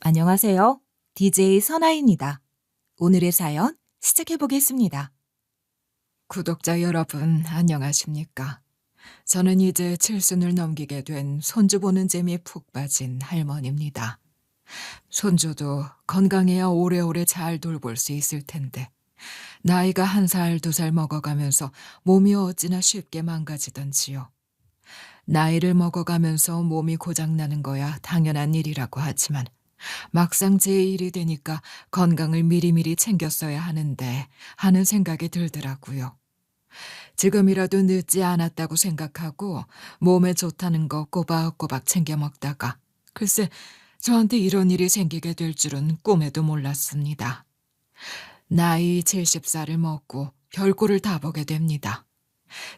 안녕하세요. DJ 선아입니다. 오늘의 사연 시작해 보겠습니다. 구독자 여러분, 안녕하십니까? 저는 이제 칠순을 넘기게 된 손주 보는 재미에 푹 빠진 할머니입니다. 손주도 건강해야 오래오래 잘 돌볼 수 있을 텐데, 나이가 1살, 2살 먹어가면서 몸이 어찌나 쉽게 망가지던지요. 나이를 먹어가면서 몸이 고장나는 거야 당연한 일이라고 하지만, 막상 제 일이 되니까 건강을 미리미리 챙겼어야 하는데 하는 생각이 들더라고요. 지금이라도 늦지 않았다고 생각하고 몸에 좋다는 거 꼬박꼬박 챙겨 먹다가 글쎄 저한테 이런 일이 생기게 될 줄은 꿈에도 몰랐습니다. 나이 70살을 먹고 별꼴을 다 보게 됩니다.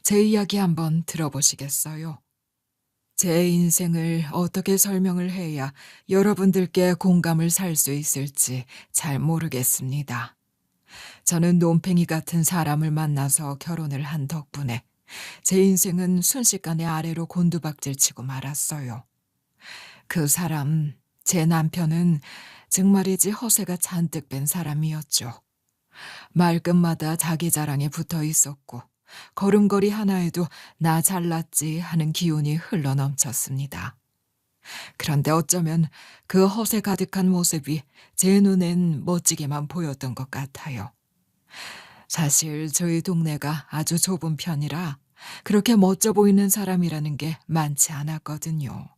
제 이야기 한번 들어보시겠어요? 제 인생을 어떻게 설명을 해야 여러분들께 공감을 살 수 있을지 잘 모르겠습니다. 저는 논팽이 같은 사람을 만나서 결혼을 한 덕분에 제 인생은 순식간에 아래로 곤두박질 치고 말았어요. 그 사람, 제 남편은 정말이지 허세가 잔뜩 뺀 사람이었죠. 말끝마다 자기 자랑에 붙어 있었고 걸음걸이 하나에도 나 잘났지 하는 기운이 흘러넘쳤습니다. 그런데 어쩌면 그 허세 가득한 모습이 제 눈엔 멋지게만 보였던 것 같아요. 사실 저희 동네가 아주 좁은 편이라 그렇게 멋져 보이는 사람이라는 게 많지 않았거든요.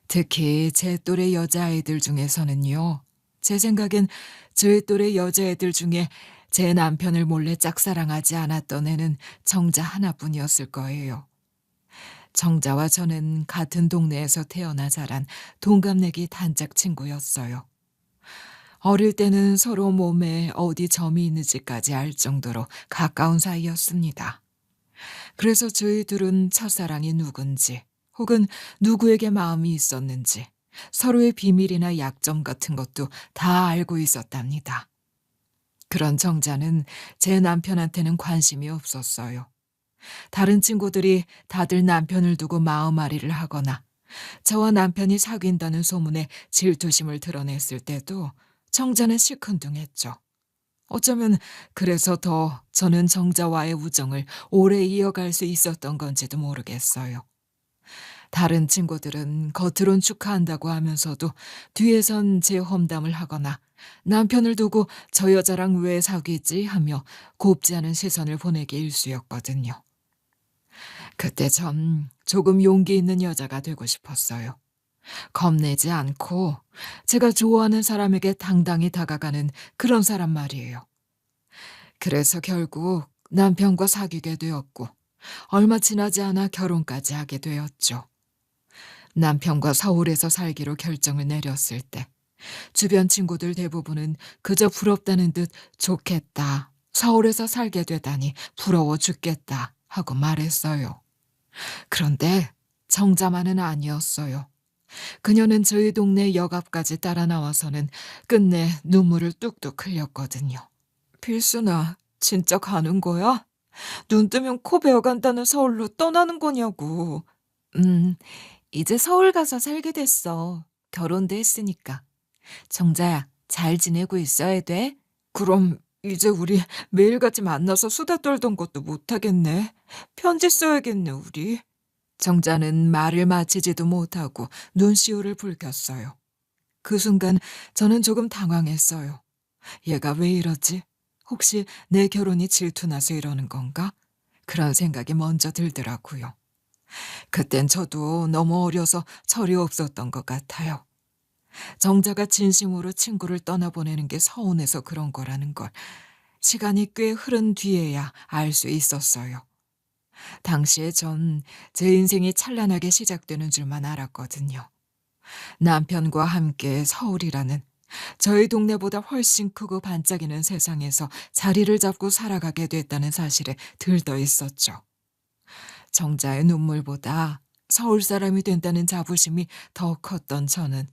특히 제 또래 여자아이들 중에서는요. 제 생각엔 저희 또래 여자애들 중에 제 남편을 몰래 짝사랑하지 않았던 애는 정자 하나뿐이었을 거예요. 정자와 저는 같은 동네에서 태어나 자란 동갑내기 단짝 친구였어요. 어릴 때는 서로 몸에 어디 점이 있는지까지 알 정도로 가까운 사이였습니다. 그래서 저희 둘은 첫사랑이 누군지 혹은 누구에게 마음이 있었는지 서로의 비밀이나 약점 같은 것도 다 알고 있었답니다. 그런 정자는 제 남편한테는 관심이 없었어요. 다른 친구들이 다들 남편을 두고 마음앓이를 하거나 저와 남편이 사귄다는 소문에 질투심을 드러냈을 때도 정자는 시큰둥했죠. 어쩌면 그래서 더 저는 정자와의 우정을 오래 이어갈 수 있었던 건지도 모르겠어요. 다른 친구들은 겉으론 축하한다고 하면서도 뒤에선 제 험담을 하거나 남편을 두고 저 여자랑 왜 사귀지 하며 곱지 않은 시선을 보내기 일쑤였거든요. 그때 전 조금 용기 있는 여자가 되고 싶었어요. 겁내지 않고 제가 좋아하는 사람에게 당당히 다가가는 그런 사람 말이에요. 그래서 결국 남편과 사귀게 되었고 얼마 지나지 않아 결혼까지 하게 되었죠. 남편과 서울에서 살기로 결정을 내렸을 때 주변 친구들 대부분은 그저 부럽다는 듯 좋겠다, 서울에서 살게 되다니 부러워 죽겠다 하고 말했어요. 그런데 정자만은 아니었어요. 그녀는 저희 동네 역 앞까지 따라 나와서는 끝내 눈물을 뚝뚝 흘렸거든요. 필순아, 진짜 가는 거야? 눈 뜨면 코 베어간다는 서울로 떠나는 거냐고. 음, 이제 서울 가서 살게 됐어. 결혼도 했으니까. 정자야, 잘 지내고 있어야 돼. 그럼 이제 우리 매일같이 만나서 수다 떨던 것도 못하겠네. 편지 써야겠네, 우리. 정자는 말을 마치지도 못하고 눈시울을 붉혔어요. 그 순간 저는 조금 당황했어요. 얘가 왜 이러지? 혹시 내 결혼이 질투나서 이러는 건가? 그런 생각이 먼저 들더라고요. 그땐 저도 너무 어려서 철이 없었던 것 같아요. 정자가 진심으로 친구를 떠나보내는 게 서운해서 그런 거라는 걸 시간이 꽤 흐른 뒤에야 알 수 있었어요. 당시에 전 제 인생이 찬란하게 시작되는 줄만 알았거든요. 남편과 함께 서울이라는 저희 동네보다 훨씬 크고 반짝이는 세상에서 자리를 잡고 살아가게 됐다는 사실에 들떠 있었죠. 정자의 눈물보다 서울 사람이 된다는 자부심이 더 컸던 저는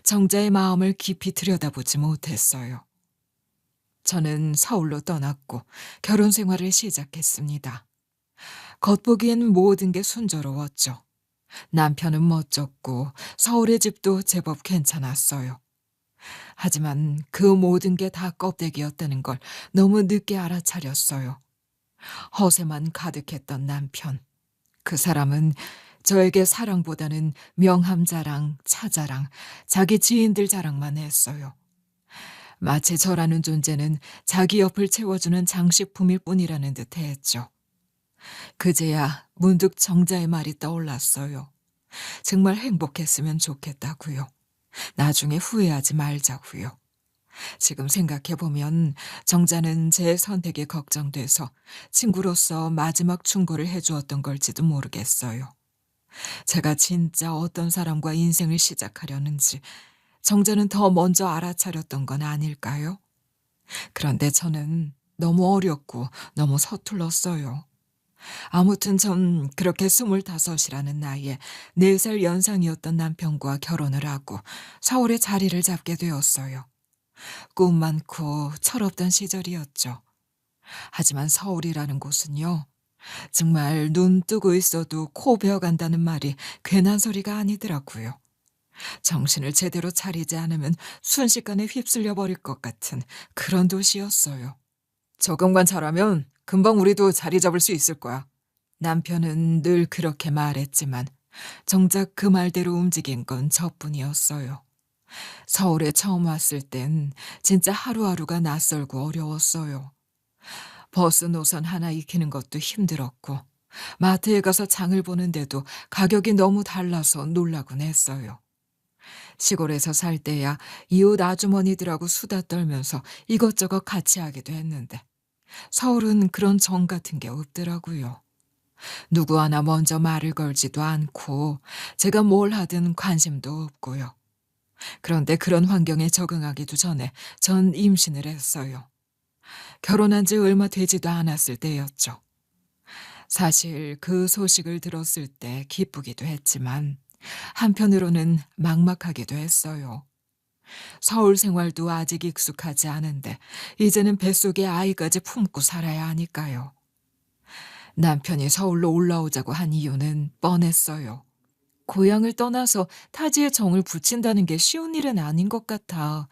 정자의 마음을 깊이 들여다보지 못했어요. 저는 서울로 떠났고 결혼 생활을 시작했습니다. 겉보기엔 모든 게 순조로웠죠. 남편은 멋졌고 서울의 집도 제법 괜찮았어요. 하지만 그 모든 게 다 껍데기였다는 걸 너무 늦게 알아차렸어요. 허세만 가득했던 남편. 그 사람은 저에게 사랑보다는 명함 자랑, 차 자랑, 자기 지인들 자랑만 했어요. 마치 저라는 존재는 자기 옆을 채워주는 장식품일 뿐이라는 듯 했죠. 그제야 문득 정자의 말이 떠올랐어요. 정말 행복했으면 좋겠다고요. 나중에 후회하지 말자고요. 지금 생각해보면 정자는 제 선택이 걱정돼서 친구로서 마지막 충고를 해주었던 걸지도 모르겠어요. 제가 진짜 어떤 사람과 인생을 시작하려는지 정자는 더 먼저 알아차렸던 건 아닐까요? 그런데 저는 너무 어렸고 너무 서툴렀어요. 아무튼 전 그렇게 25이라는 나이에 4살 연상이었던 남편과 결혼을 하고 서울에 자리를 잡게 되었어요. 꿈 많고 철없던 시절이었죠. 하지만 서울이라는 곳은요, 정말 눈 뜨고 있어도 코 베어간다는 말이 괜한 소리가 아니더라고요. 정신을 제대로 차리지 않으면 순식간에 휩쓸려 버릴 것 같은 그런 도시였어요. 적응만 잘하면 금방 우리도 자리 잡을 수 있을 거야. 남편은 늘 그렇게 말했지만 정작 그 말대로 움직인 건 저뿐이었어요. 서울에 처음 왔을 땐 진짜 하루하루가 낯설고 어려웠어요. 버스 노선 하나 익히는 것도 힘들었고 마트에 가서 장을 보는데도 가격이 너무 달라서 놀라곤 했어요. 시골에서 살 때야 이웃 아주머니들하고 수다 떨면서 이것저것 같이 하기도 했는데 서울은 그런 정 같은 게 없더라고요. 누구 하나 먼저 말을 걸지도 않고 제가 뭘 하든 관심도 없고요. 그런데 그런 환경에 적응하기도 전에 전 임신을 했어요. 결혼한 지 얼마 되지도 않았을 때였죠. 사실 그 소식을 들었을 때 기쁘기도 했지만 한편으로는 막막하기도 했어요. 서울 생활도 아직 익숙하지 않은데 이제는 뱃속에 아이까지 품고 살아야 하니까요. 남편이 서울로 올라오자고 한 이유는 뻔했어요. 고향을 떠나서 타지에 정을 붙인다는 게 쉬운 일은 아닌 것 같아.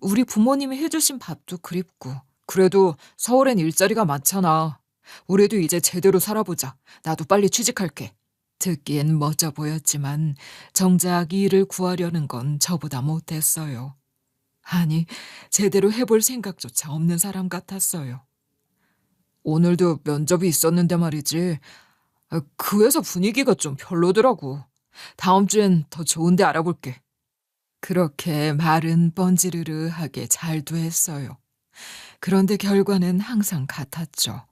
우리 부모님이 해주신 밥도 그립고. 그래도 서울엔 일자리가 많잖아. 우리도 이제 제대로 살아보자. 나도 빨리 취직할게. 듣기엔 멋져 보였지만 정작 일을 구하려는 건 저보다 못했어요. 아니, 제대로 해볼 생각조차 없는 사람 같았어요. 오늘도 면접이 있었는데 말이지. 그 회사 분위기가 좀 별로더라고. 다음 주엔 더 좋은 데 알아볼게. 그렇게 말은 뻔지르르하게 잘도 했어요. 그런데 결과는 항상 같았죠.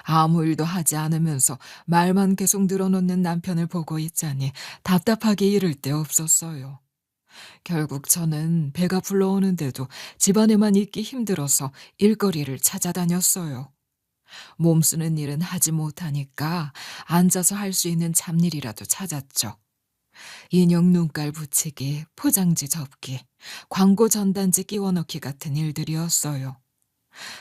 아무 일도 하지 않으면서 말만 계속 늘어놓는 남편을 보고 있자니 답답하게 이를 데 없었어요. 결국 저는 배가 불러오는데도 집안에만 있기 힘들어서 일거리를 찾아다녔어요. 몸 쓰는 일은 하지 못하니까 앉아서 할 수 있는 잡일이라도 찾았죠. 인형 눈깔 붙이기, 포장지 접기, 광고 전단지 끼워 넣기 같은 일들이었어요.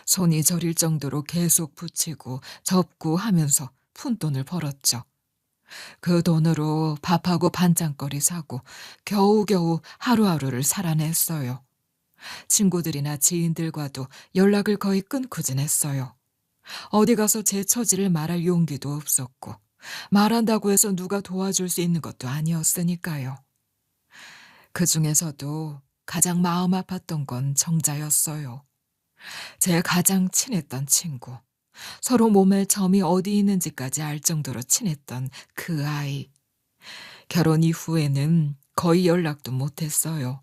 손이 저릴 정도로 계속 붙이고 접고 하면서 푼돈을 벌었죠. 그 돈으로 밥하고 반찬거리 사고 겨우겨우 하루하루를 살아냈어요. 친구들이나 지인들과도 연락을 거의 끊고 지냈어요. 어디 가서 제 처지를 말할 용기도 없었고 말한다고 해서 누가 도와줄 수 있는 것도 아니었으니까요. 그중에서도 가장 마음 아팠던 건 정자였어요. 제 가장 친했던 친구. 서로 몸에 점이 어디 있는지까지 알 정도로 친했던 그 아이. 결혼 이후에는 거의 연락도 못했어요.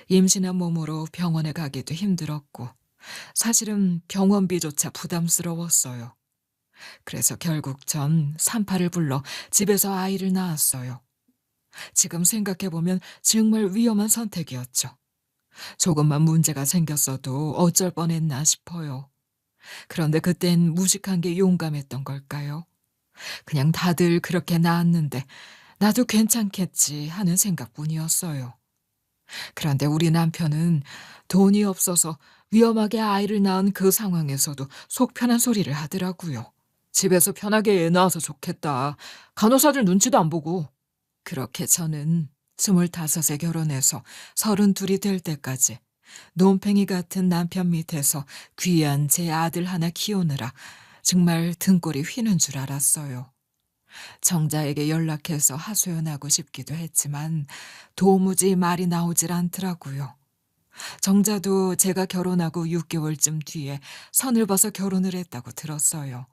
임신한 몸으로 병원에 가기도 힘들었고 사실은 병원비조차 부담스러웠어요. 그래서 결국 전 산파를 불러 집에서 아이를 낳았어요. 지금 생각해보면 정말 위험한 선택이었죠. 조금만 문제가 생겼어도 어쩔 뻔했나 싶어요. 그런데 그땐 무식한 게 용감했던 걸까요? 그냥 다들 그렇게 낳았는데 나도 괜찮겠지 하는 생각뿐이었어요. 그런데 우리 남편은 돈이 없어서 위험하게 아이를 낳은 그 상황에서도 속 편한 소리를 하더라고요. 집에서 편하게 애 낳아서 좋겠다. 간호사들 눈치도 안 보고. 그렇게 저는 25에 결혼해서 32이 될 때까지 논팽이 같은 남편 밑에서 귀한 제 아들 하나 키우느라 정말 등골이 휘는 줄 알았어요. 정자에게 연락해서 하소연하고 싶기도 했지만 도무지 말이 나오질 않더라고요. 정자도 제가 결혼하고 6개월쯤 뒤에 선을 봐서 결혼을 했다고 들었어요.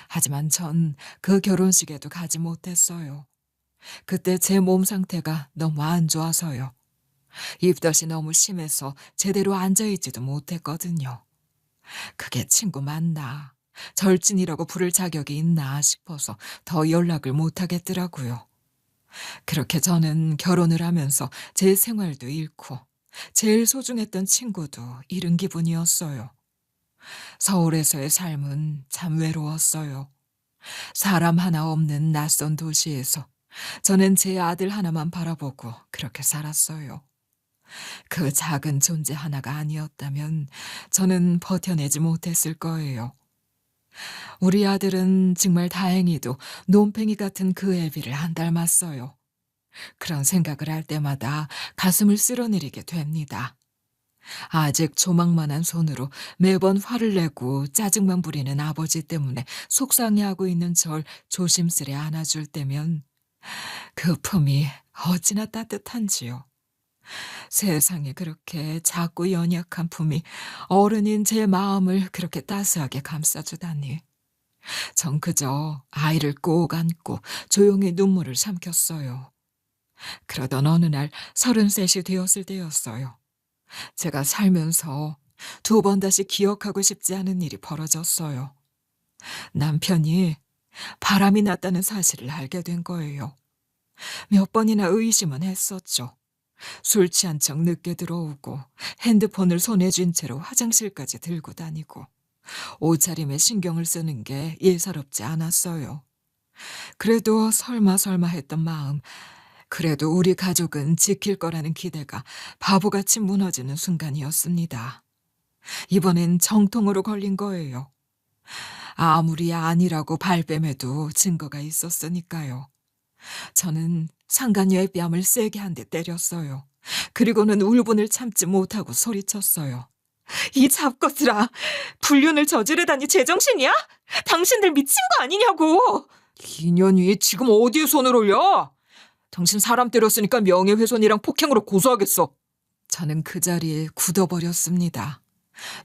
하지만 전 그 결혼식에도 가지 못했어요. 그때 제 몸 상태가 너무 안 좋아서요. 입덧이 너무 심해서 제대로 앉아있지도 못했거든요. 그게 친구 맞나? 절친이라고 부를 자격이 있나 싶어서 더 연락을 못하겠더라고요. 그렇게 저는 결혼을 하면서 제 생활도 잃고 제일 소중했던 친구도 잃은 기분이었어요. 서울에서의 삶은 참 외로웠어요. 사람 하나 없는 낯선 도시에서 저는 제 아들 하나만 바라보고 그렇게 살았어요. 그 작은 존재 하나가 아니었다면 저는 버텨내지 못했을 거예요. 우리 아들은 정말 다행히도 논팽이 같은 그 애비를 안 닮았어요. 그런 생각을 할 때마다 가슴을 쓸어내리게 됩니다. 아직 조망만한 손으로 매번 화를 내고 짜증만 부리는 아버지 때문에 속상해하고 있는 절 조심스레 안아줄 때면 그 품이 어찌나 따뜻한지요. 세상에 그렇게 작고 연약한 품이 어른인 제 마음을 그렇게 따스하게 감싸주다니. 전 그저 아이를 꼭 안고 조용히 눈물을 삼켰어요. 그러던 어느 날 33이 되었을 때였어요. 제가 살면서 2번 다시 기억하고 싶지 않은 일이 벌어졌어요. 남편이 바람이 났다는 사실을 알게 된 거예요. 몇 번이나 의심은 했었죠. 술 취한 척 늦게 들어오고 핸드폰을 손에 쥔 채로 화장실까지 들고 다니고 옷차림에 신경을 쓰는 게 예사롭지 않았어요. 그래도 설마 했던 마음, 그래도 우리 가족은 지킬 거라는 기대가 바보같이 무너지는 순간이었습니다. 이번엔 정통으로 걸린 거예요. 아무리 아니라고 발뺌해도 증거가 있었으니까요. 저는 상간녀의 뺨을 세게 한 대 때렸어요. 그리고는 울분을 참지 못하고 소리쳤어요. 이 잡것들아, 불륜을 저지르다니 제정신이야? 당신들 미친 거 아니냐고! 기년이 지금 어디에 손을 올려? 당신 사람 때렸으니까 명예훼손이랑 폭행으로 고소하겠어. 저는 그 자리에 굳어버렸습니다.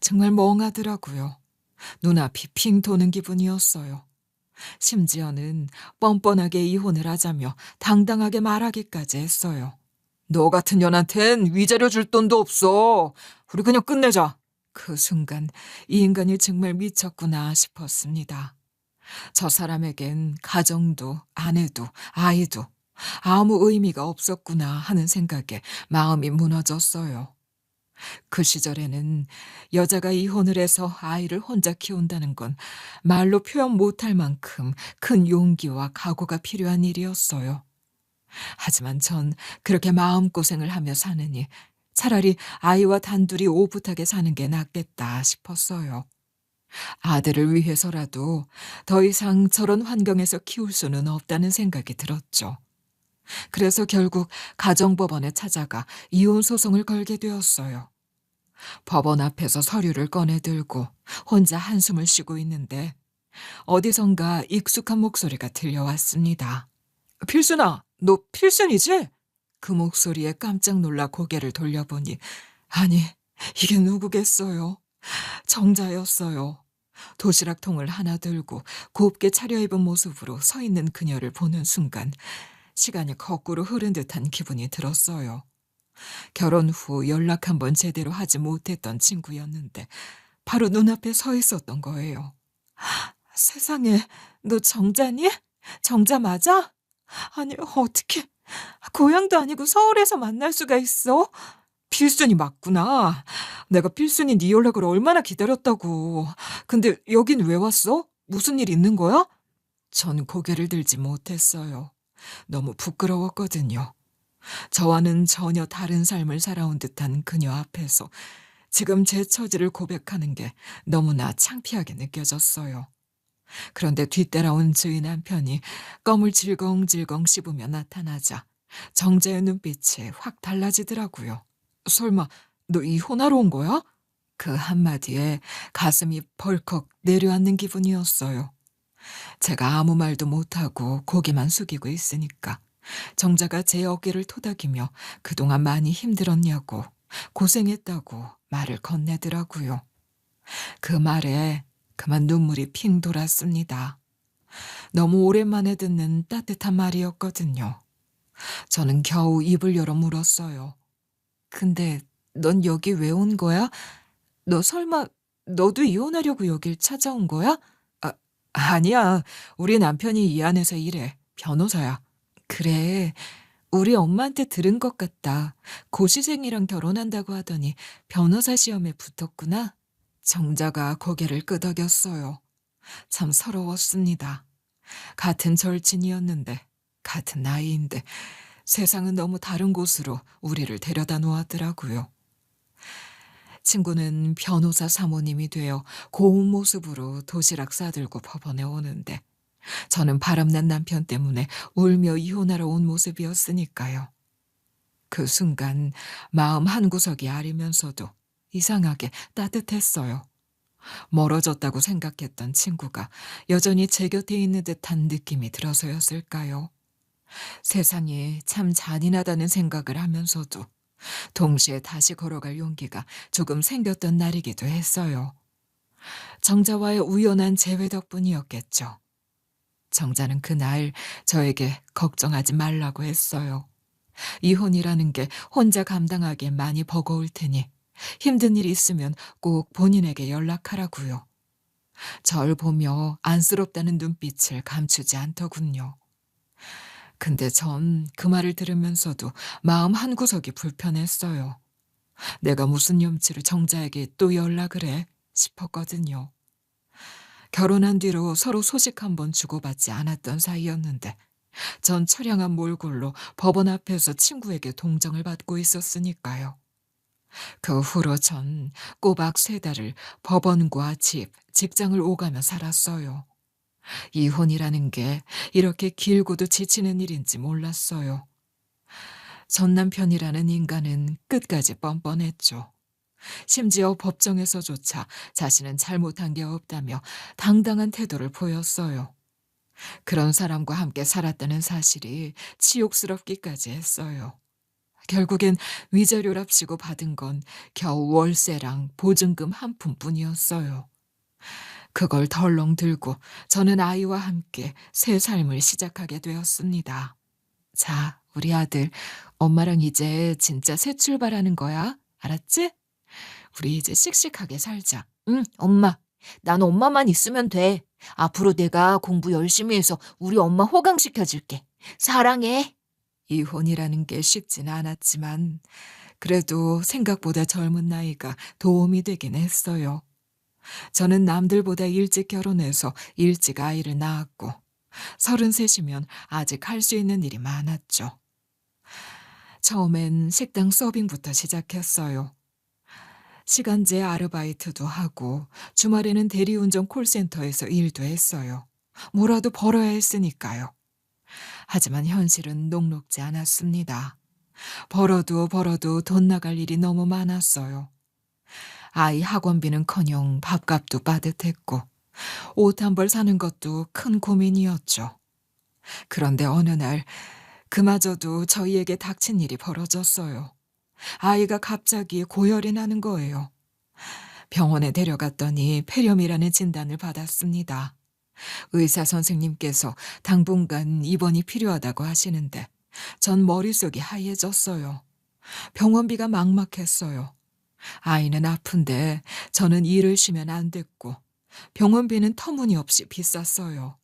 정말 멍하더라고요. 눈앞이 핑 도는 기분이었어요. 심지어는 뻔뻔하게 이혼을 하자며 당당하게 말하기까지 했어요. 너 같은 년한텐 위자료 줄 돈도 없어. 우리 그냥 끝내자. 그 순간 이 인간이 정말 미쳤구나 싶었습니다. 저 사람에겐 가정도 아내도 아이도 아무 의미가 없었구나 하는 생각에 마음이 무너졌어요. 그 시절에는 여자가 이혼을 해서 아이를 혼자 키운다는 건 말로 표현 못할 만큼 큰 용기와 각오가 필요한 일이었어요. 하지만 전 그렇게 마음고생을 하며 사느니 차라리 아이와 단둘이 오붓하게 사는 게 낫겠다 싶었어요. 아들을 위해서라도 더 이상 저런 환경에서 키울 수는 없다는 생각이 들었죠. 그래서 결국 가정법원에 찾아가 이혼 소송을 걸게 되었어요. 법원 앞에서 서류를 꺼내들고 혼자 한숨을 쉬고 있는데 어디선가 익숙한 목소리가 들려왔습니다. 필순아, 너 필순이지? 그 목소리에 깜짝 놀라 고개를 돌려보니 아니, 이게 누구겠어요? 정자였어요. 도시락통을 하나 들고 곱게 차려입은 모습으로 서 있는 그녀를 보는 순간 시간이 거꾸로 흐른 듯한 기분이 들었어요. 결혼 후 연락 한 번 제대로 하지 못했던 친구였는데 바로 눈앞에 서 있었던 거예요. 세상에, 너 정자니? 정자 맞아? 아니, 어떻게 고향도 아니고 서울에서 만날 수가 있어? 필순이 맞구나. 내가 필순이 네 연락을 얼마나 기다렸다고. 근데 여긴 왜 왔어? 무슨 일 있는 거야? 전 고개를 들지 못했어요. 너무 부끄러웠거든요. 저와는 전혀 다른 삶을 살아온 듯한 그녀 앞에서 지금 제 처지를 고백하는 게 너무나 창피하게 느껴졌어요. 그런데 뒤따라온 저희 남편이 껌을 질겅질겅 씹으며 나타나자 정자의 눈빛이 확 달라지더라고요. 설마 너 이혼하러 온 거야? 그 한마디에 가슴이 벌컥 내려앉는 기분이었어요. 제가 아무 말도 못하고 고개만 숙이고 있으니까 정자가 제 어깨를 토닥이며 그동안 많이 힘들었냐고 고생했다고 말을 건네더라고요. 그 말에 그만 눈물이 핑 돌았습니다. 너무 오랜만에 듣는 따뜻한 말이었거든요. 저는 겨우 입을 열어 물었어요. 근데 넌 여기 왜 온 거야? 너 설마 너도 이혼하려고 여길 찾아온 거야? 아, 아니야. 우리 남편이 이 안에서 일해. 변호사야. 그래. 우리 엄마한테 들은 것 같다. 고시생이랑 결혼한다고 하더니 변호사 시험에 붙었구나. 정자가 고개를 끄덕였어요. 참 서러웠습니다. 같은 절친이었는데, 같은 나이인데, 세상은 너무 다른 곳으로 우리를 데려다 놓았더라고요. 친구는 변호사 사모님이 되어 고운 모습으로 도시락 싸들고 법원에 오는데, 저는 바람난 남편 때문에 울며 이혼하러 온 모습이었으니까요. 그 순간 마음 한구석이 아리면서도 이상하게 따뜻했어요. 멀어졌다고 생각했던 친구가 여전히 제 곁에 있는 듯한 느낌이 들어서였을까요? 세상이 참 잔인하다는 생각을 하면서도 동시에 다시 걸어갈 용기가 조금 생겼던 날이기도 했어요. 정자와의 우연한 재회 덕분이었겠죠. 정자는 그날 저에게 걱정하지 말라고 했어요. 이혼이라는 게 혼자 감당하기엔 많이 버거울 테니 힘든 일 있으면 꼭 본인에게 연락하라고요. 절 보며 안쓰럽다는 눈빛을 감추지 않더군요. 근데 전 그 말을 들으면서도 마음 한구석이 불편했어요. 내가 무슨 염치로 정자에게 또 연락을 해 싶었거든요. 결혼한 뒤로 서로 소식 한 번 주고받지 않았던 사이였는데 전 처량한 몰골로 법원 앞에서 친구에게 동정을 받고 있었으니까요. 그 후로 전 꼬박 3달을 법원과 집, 직장을 오가며 살았어요. 이혼이라는 게 이렇게 길고도 지치는 일인지 몰랐어요. 전 남편이라는 인간은 끝까지 뻔뻔했죠. 심지어 법정에서조차 자신은 잘못한 게 없다며 당당한 태도를 보였어요. 그런 사람과 함께 살았다는 사실이 치욕스럽기까지 했어요. 결국엔 위자료랍시고 받은 건 겨우 월세랑 보증금 한 푼뿐이었어요. 그걸 덜렁 들고 저는 아이와 함께 새 삶을 시작하게 되었습니다. 자, 우리 아들, 엄마랑 이제 진짜 새 출발하는 거야. 알았지? 우리 이제 씩씩하게 살자. 응, 엄마. 난 엄마만 있으면 돼. 앞으로 내가 공부 열심히 해서 우리 엄마 호강시켜줄게. 사랑해. 이혼이라는 게 쉽진 않았지만 그래도 생각보다 젊은 나이가 도움이 되긴 했어요. 저는 남들보다 일찍 결혼해서 일찍 아이를 낳았고 33이면 아직 할 수 있는 일이 많았죠. 처음엔 식당 서빙부터 시작했어요. 시간제 아르바이트도 하고 주말에는 대리운전 콜센터에서 일도 했어요. 뭐라도 벌어야 했으니까요. 하지만 현실은 녹록지 않았습니다. 벌어도 돈 나갈 일이 너무 많았어요. 아이 학원비는커녕 밥값도 빠듯했고 옷 한 벌 사는 것도 큰 고민이었죠. 그런데 어느 날 그마저도 저희에게 닥친 일이 벌어졌어요. 아이가 갑자기 고열이 나는 거예요. 병원에 데려갔더니 폐렴이라는 진단을 받았습니다. 의사 선생님께서 당분간 입원이 필요하다고 하시는데 전 머릿속이 하얘졌어요. 병원비가 막막했어요. 아이는 아픈데 저는 일을 쉬면 안 됐고 병원비는 터무니없이 비쌌어요.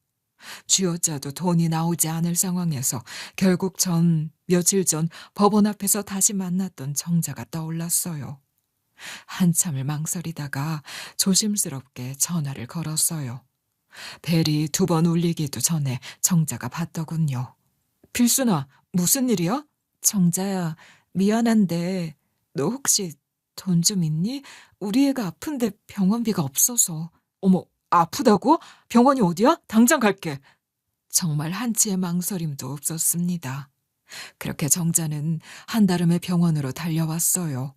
쥐어짜도 돈이 나오지 않을 상황에서 결국 전 며칠 전 법원 앞에서 다시 만났던 정자가 떠올랐어요. 한참을 망설이다가 조심스럽게 전화를 걸었어요. 벨이 2번 울리기도 전에 정자가 받더군요. 필순아, 무슨 일이야? 정자야, 미안한데 너 혹시 돈 좀 있니? 우리 애가 아픈데 병원비가 없어서. 어머, 아프다고? 병원이 어디야? 당장 갈게. 정말 한치의 망설임도 없었습니다. 그렇게 정자는 한달음에 병원으로 달려왔어요.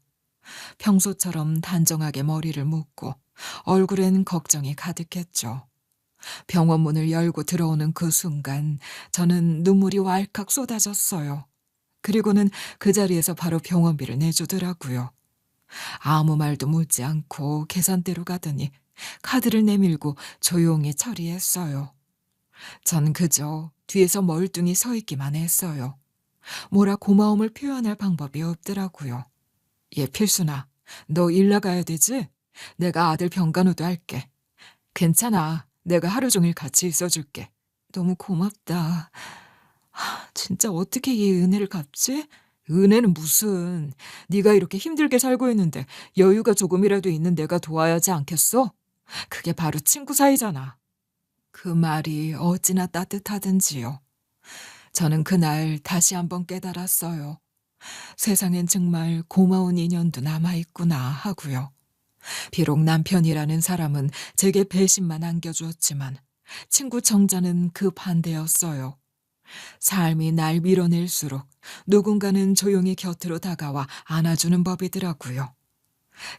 평소처럼 단정하게 머리를 묶고 얼굴엔 걱정이 가득했죠. 병원 문을 열고 들어오는 그 순간 저는 눈물이 왈칵 쏟아졌어요. 그리고는 그 자리에서 바로 병원비를 내주더라고요. 아무 말도 묻지 않고 계산대로 가더니 카드를 내밀고 조용히 처리했어요. 전 그저 뒤에서 멀뚱히 서 있기만 했어요. 뭐라 고마움을 표현할 방법이 없더라고요. 얘 필순아, 너 일 나가야 되지? 내가 아들 병간호도 할게. 괜찮아. 내가 하루 종일 같이 있어줄게. 너무 고맙다. 진짜 어떻게 이 은혜를 갚지? 은혜는 무슨. 네가 이렇게 힘들게 살고 있는데 여유가 조금이라도 있는 내가 도와야지 않겠어? 그게 바로 친구 사이잖아. 그 말이 어찌나 따뜻하든지요. 저는 그날 다시 한번 깨달았어요. 세상엔 정말 고마운 인연도 남아있구나 하고요. 비록 남편이라는 사람은 제게 배신만 안겨주었지만 친구 정자는 그 반대였어요. 삶이 날 밀어낼수록 누군가는 조용히 곁으로 다가와 안아주는 법이더라고요.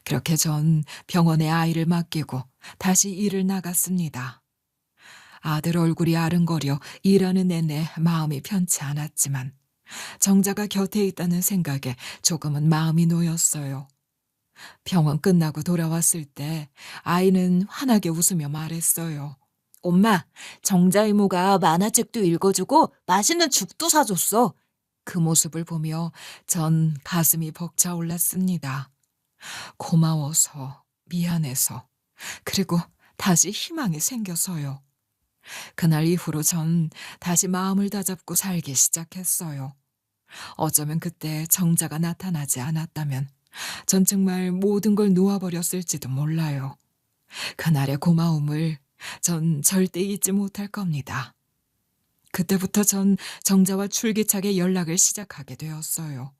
그렇게 전 병원에 아이를 맡기고 다시 일을 나갔습니다. 아들 얼굴이 아른거려 일하는 내내 마음이 편치 않았지만 정자가 곁에 있다는 생각에 조금은 마음이 놓였어요. 병원 끝나고 돌아왔을 때 아이는 환하게 웃으며 말했어요. 엄마, 정자 이모가 만화책도 읽어주고 맛있는 죽도 사줬어. 그 모습을 보며 전 가슴이 벅차올랐습니다. 고마워서, 미안해서, 그리고 다시 희망이 생겨서요. 그날 이후로 전 다시 마음을 다잡고 살기 시작했어요. 어쩌면 그때 정자가 나타나지 않았다면 전 정말 모든 걸 놓아버렸을지도 몰라요. 그날의 고마움을 전 절대 잊지 못할 겁니다. 그때부터 전 정자와 줄기차게 연락을 시작하게 되었어요.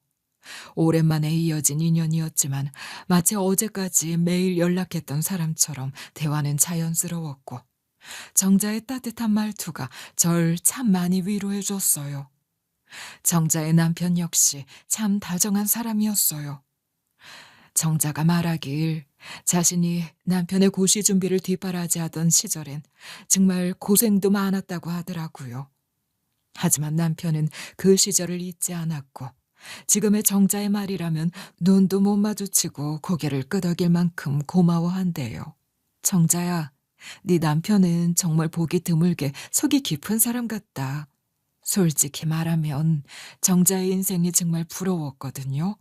오랜만에 이어진 인연이었지만 마치 어제까지 매일 연락했던 사람처럼 대화는 자연스러웠고 정자의 따뜻한 말투가 절 참 많이 위로해 줬어요. 정자의 남편 역시 참 다정한 사람이었어요. 정자가 말하길 자신이 남편의 고시 준비를 뒷바라지 하던 시절엔 정말 고생도 많았다고 하더라고요. 하지만 남편은 그 시절을 잊지 않았고 지금의 정자의 말이라면 눈도 못 마주치고 고개를 끄덕일 만큼 고마워한대요. 정자야, 네 남편은 정말 보기 드물게 속이 깊은 사람 같다. 솔직히 말하면 정자의 인생이 정말 부러웠거든요.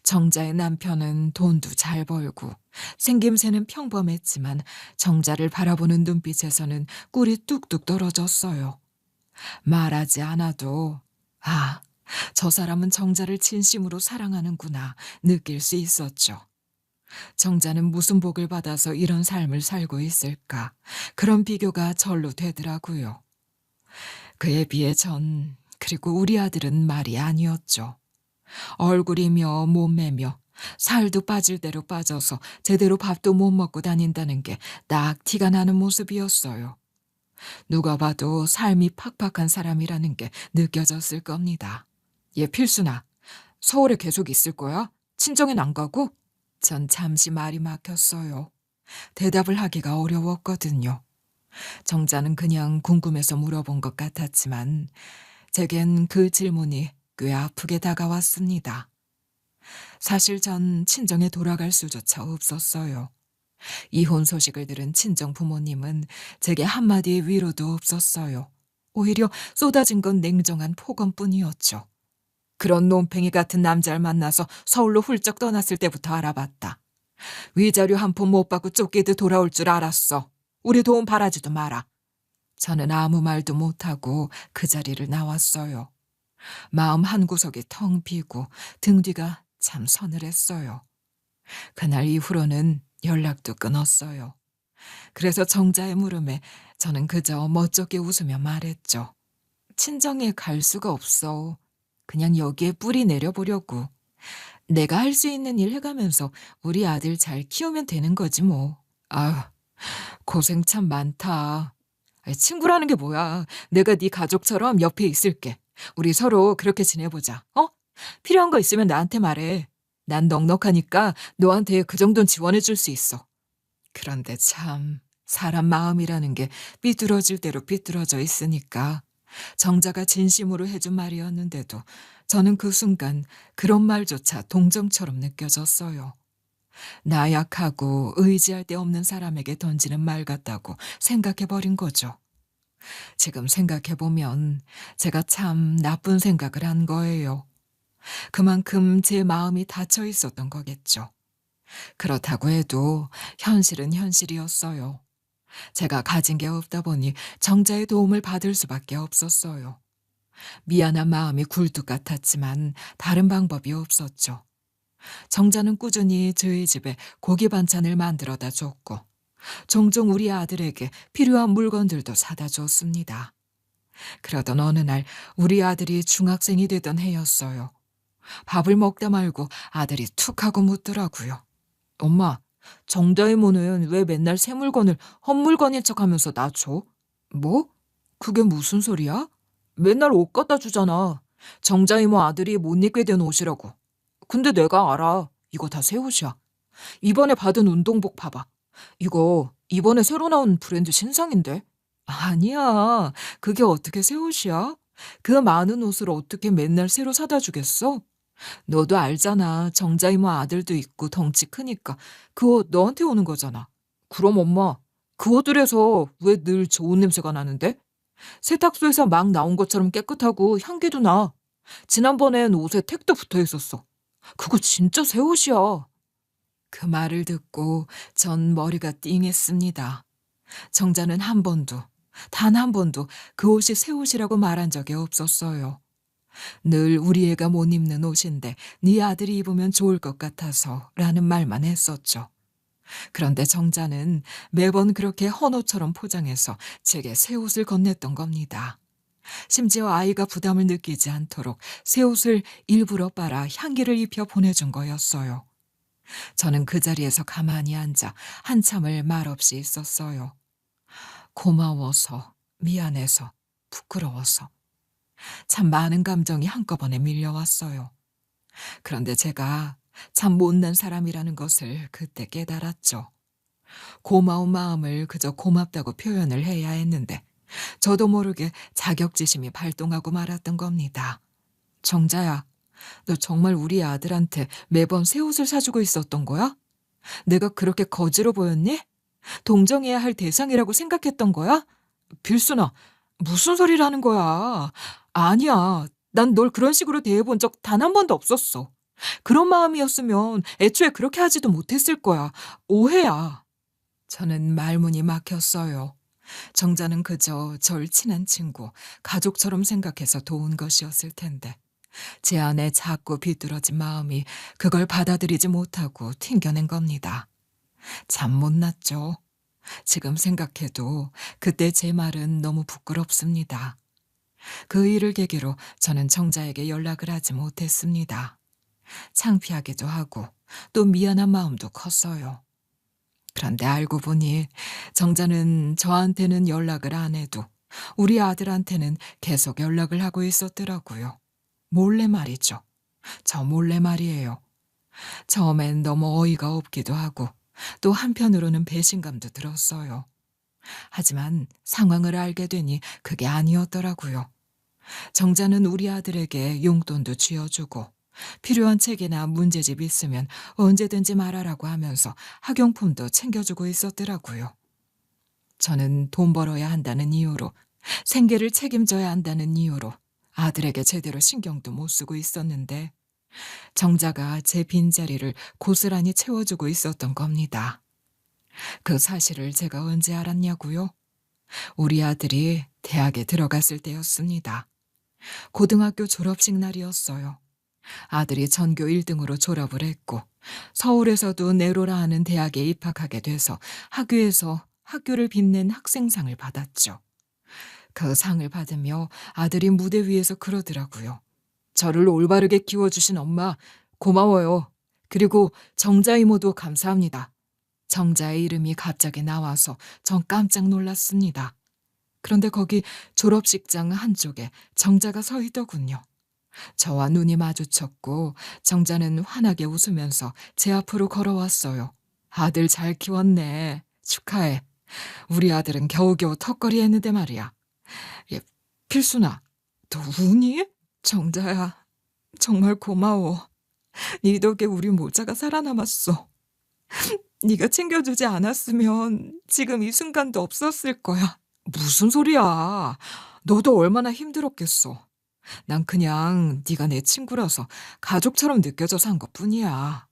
정자의 남편은 돈도 잘 벌고 생김새는 평범했지만 정자를 바라보는 눈빛에서는 꿀이 뚝뚝 떨어졌어요. 말하지 않아도 저 사람은 정자를 진심으로 사랑하는구나 느낄 수 있었죠. 정자는 무슨 복을 받아서 이런 삶을 살고 있을까 그런 비교가 절로 되더라고요. 그에 비해 전 그리고 우리 아들은 말이 아니었죠. 얼굴이며 몸매며 살도 빠질 대로 빠져서 제대로 밥도 못 먹고 다닌다는 게 딱 티가 나는 모습이었어요. 누가 봐도 삶이 팍팍한 사람이라는 게 느껴졌을 겁니다. 얘 필순아, 서울에 계속 있을 거야? 친정엔 안 가고? 전 잠시 말이 막혔어요. 대답을 하기가 어려웠거든요. 정자는 그냥 궁금해서 물어본 것 같았지만 제겐 그 질문이 꽤 아프게 다가왔습니다. 사실 전 친정에 돌아갈 수조차 없었어요. 이혼 소식을 들은 친정 부모님은 제게 한마디의 위로도 없었어요. 오히려 쏟아진 건 냉정한 폭언뿐이었죠. 그런 놈팽이 같은 남자를 만나서 서울로 훌쩍 떠났을 때부터 알아봤다. 위자료 한 푼 못 받고 쫓기듯 돌아올 줄 알았어. 우리 도움 바라지도 마라. 저는 아무 말도 못하고 그 자리를 나왔어요. 마음 한구석이 텅 비고 등 뒤가 참 서늘했어요. 그날 이후로는 연락도 끊었어요. 그래서 정자의 물음에 저는 그저 멋쩍게 웃으며 말했죠. 친정에 갈 수가 없어. 그냥 여기에 뿌리 내려보려고. 내가 할 수 있는 일 해가면서 우리 아들 잘 키우면 되는 거지 뭐. 고생 참 많다. 친구라는 게 뭐야. 내가 네 가족처럼 옆에 있을게. 우리 서로 그렇게 지내보자. 어? 필요한 거 있으면 나한테 말해. 난 넉넉하니까 너한테 그 정도는 지원해줄 수 있어. 그런데 참 사람 마음이라는 게 삐뚤어질 대로 삐뚤어져 있으니까 정자가 진심으로 해준 말이었는데도 저는 그 순간 그런 말조차 동정처럼 느껴졌어요. 나약하고 의지할 데 없는 사람에게 던지는 말 같다고 생각해버린 거죠. 지금 생각해보면 제가 참 나쁜 생각을 한 거예요. 그만큼 제 마음이 닫혀 있었던 거겠죠. 그렇다고 해도 현실은 현실이었어요. 제가 가진 게 없다 보니 정자의 도움을 받을 수밖에 없었어요. 미안한 마음이 굴뚝 같았지만 다른 방법이 없었죠. 정자는 꾸준히 저희 집에 고기 반찬을 만들어다 줬고 종종 우리 아들에게 필요한 물건들도 사다 줬습니다. 그러던 어느 날 우리 아들이 중학생이 되던 해였어요. 밥을 먹다 말고 아들이 툭 하고 묻더라고요. 엄마, 정자 이모는 왜 맨날 새 물건을 헛물건인 척하면서 나 줘? 뭐? 그게 무슨 소리야? 맨날 옷 갖다 주잖아. 정자 이모 아들이 못 입게 된 옷이라고. 근데 내가 알아. 이거 다 새 옷이야. 이번에 받은 운동복 봐봐. 이거 이번에 새로 나온 브랜드 신상인데? 아니야. 그게 어떻게 새 옷이야? 그 많은 옷을 어떻게 맨날 새로 사다 주겠어? 너도 알잖아. 정자 이모 아들도 있고 덩치 크니까 그 옷 너한테 오는 거잖아. 그럼 엄마, 그 옷들에서 왜 늘 좋은 냄새가 나는데? 세탁소에서 막 나온 것처럼 깨끗하고 향기도 나. 지난번엔 옷에 택도 붙어 있었어. 그거 진짜 새 옷이야. 그 말을 듣고 전 머리가 띵했습니다. 정자는 한 번도, 단 한 번도 그 옷이 새 옷이라고 말한 적이 없었어요. 늘 우리 애가 못 입는 옷인데 네 아들이 입으면 좋을 것 같아서 라는 말만 했었죠. 그런데 정자는 매번 그렇게 헌옷처럼 포장해서 제게 새 옷을 건넸던 겁니다. 심지어 아이가 부담을 느끼지 않도록 새 옷을 일부러 빨아 향기를 입혀 보내준 거였어요. 저는 그 자리에서 가만히 앉아 한참을 말없이 있었어요. 고마워서, 미안해서, 부끄러워서. 참 많은 감정이 한꺼번에 밀려왔어요. 그런데 제가 참 못난 사람이라는 것을 그때 깨달았죠. 고마운 마음을 그저 고맙다고 표현을 해야 했는데 저도 모르게 자격지심이 발동하고 말았던 겁니다. 정자야, 너 정말 우리 아들한테 매번 새 옷을 사주고 있었던 거야? 내가 그렇게 거지로 보였니? 동정해야 할 대상이라고 생각했던 거야? 빌순아, 무슨 소리를 하는 거야? 아니야. 난 널 그런 식으로 대해본 적 단 한 번도 없었어. 그런 마음이었으면 애초에 그렇게 하지도 못했을 거야. 오해야. 저는 말문이 막혔어요. 정자는 그저 절 친한 친구, 가족처럼 생각해서 도운 것이었을 텐데 제 안에 작고 비뚤어진 마음이 그걸 받아들이지 못하고 튕겨낸 겁니다. 참 못났죠. 지금 생각해도 그때 제 말은 너무 부끄럽습니다. 그 일을 계기로 저는 정자에게 연락을 하지 못했습니다. 창피하기도 하고 또 미안한 마음도 컸어요. 그런데 알고 보니 정자는 저한테는 연락을 안 해도 우리 아들한테는 계속 연락을 하고 있었더라고요. 몰래 말이죠. 저 몰래 말이에요. 처음엔 너무 어이가 없기도 하고 또 한편으로는 배신감도 들었어요. 하지만 상황을 알게 되니 그게 아니었더라고요. 정자는 우리 아들에게 용돈도 쥐어주고 필요한 책이나 문제집 있으면 언제든지 말하라고 하면서 학용품도 챙겨주고 있었더라고요. 저는 돈 벌어야 한다는 이유로, 생계를 책임져야 한다는 이유로 아들에게 제대로 신경도 못 쓰고 있었는데 정자가 제 빈자리를 고스란히 채워주고 있었던 겁니다. 그 사실을 제가 언제 알았냐고요? 우리 아들이 대학에 들어갔을 때였습니다. 고등학교 졸업식 날이었어요. 아들이 전교 1등으로 졸업을 했고 서울에서도 네로라 하는 대학에 입학하게 돼서 학교에서 학교를 빛낸 학생상을 받았죠. 그 상을 받으며 아들이 무대 위에서 그러더라고요. 저를 올바르게 키워주신 엄마 고마워요. 그리고 정자 이모도 감사합니다. 정자의 이름이 갑자기 나와서 전 깜짝 놀랐습니다. 그런데 거기 졸업식장 한쪽에 정자가 서 있더군요. 저와 눈이 마주쳤고 정자는 환하게 웃으면서 제 앞으로 걸어왔어요. 아들 잘 키웠네. 축하해. 우리 아들은 겨우겨우 턱걸이 했는데 말이야. 예, 필순아, 너 우니? 정자야, 정말 고마워. 네 덕에 우리 모자가 살아남았어. 네가 챙겨주지 않았으면 지금 이 순간도 없었을 거야. 무슨 소리야. 너도 얼마나 힘들었겠어. 난 그냥 네가 내 친구라서 가족처럼 느껴져서 한 것뿐이야.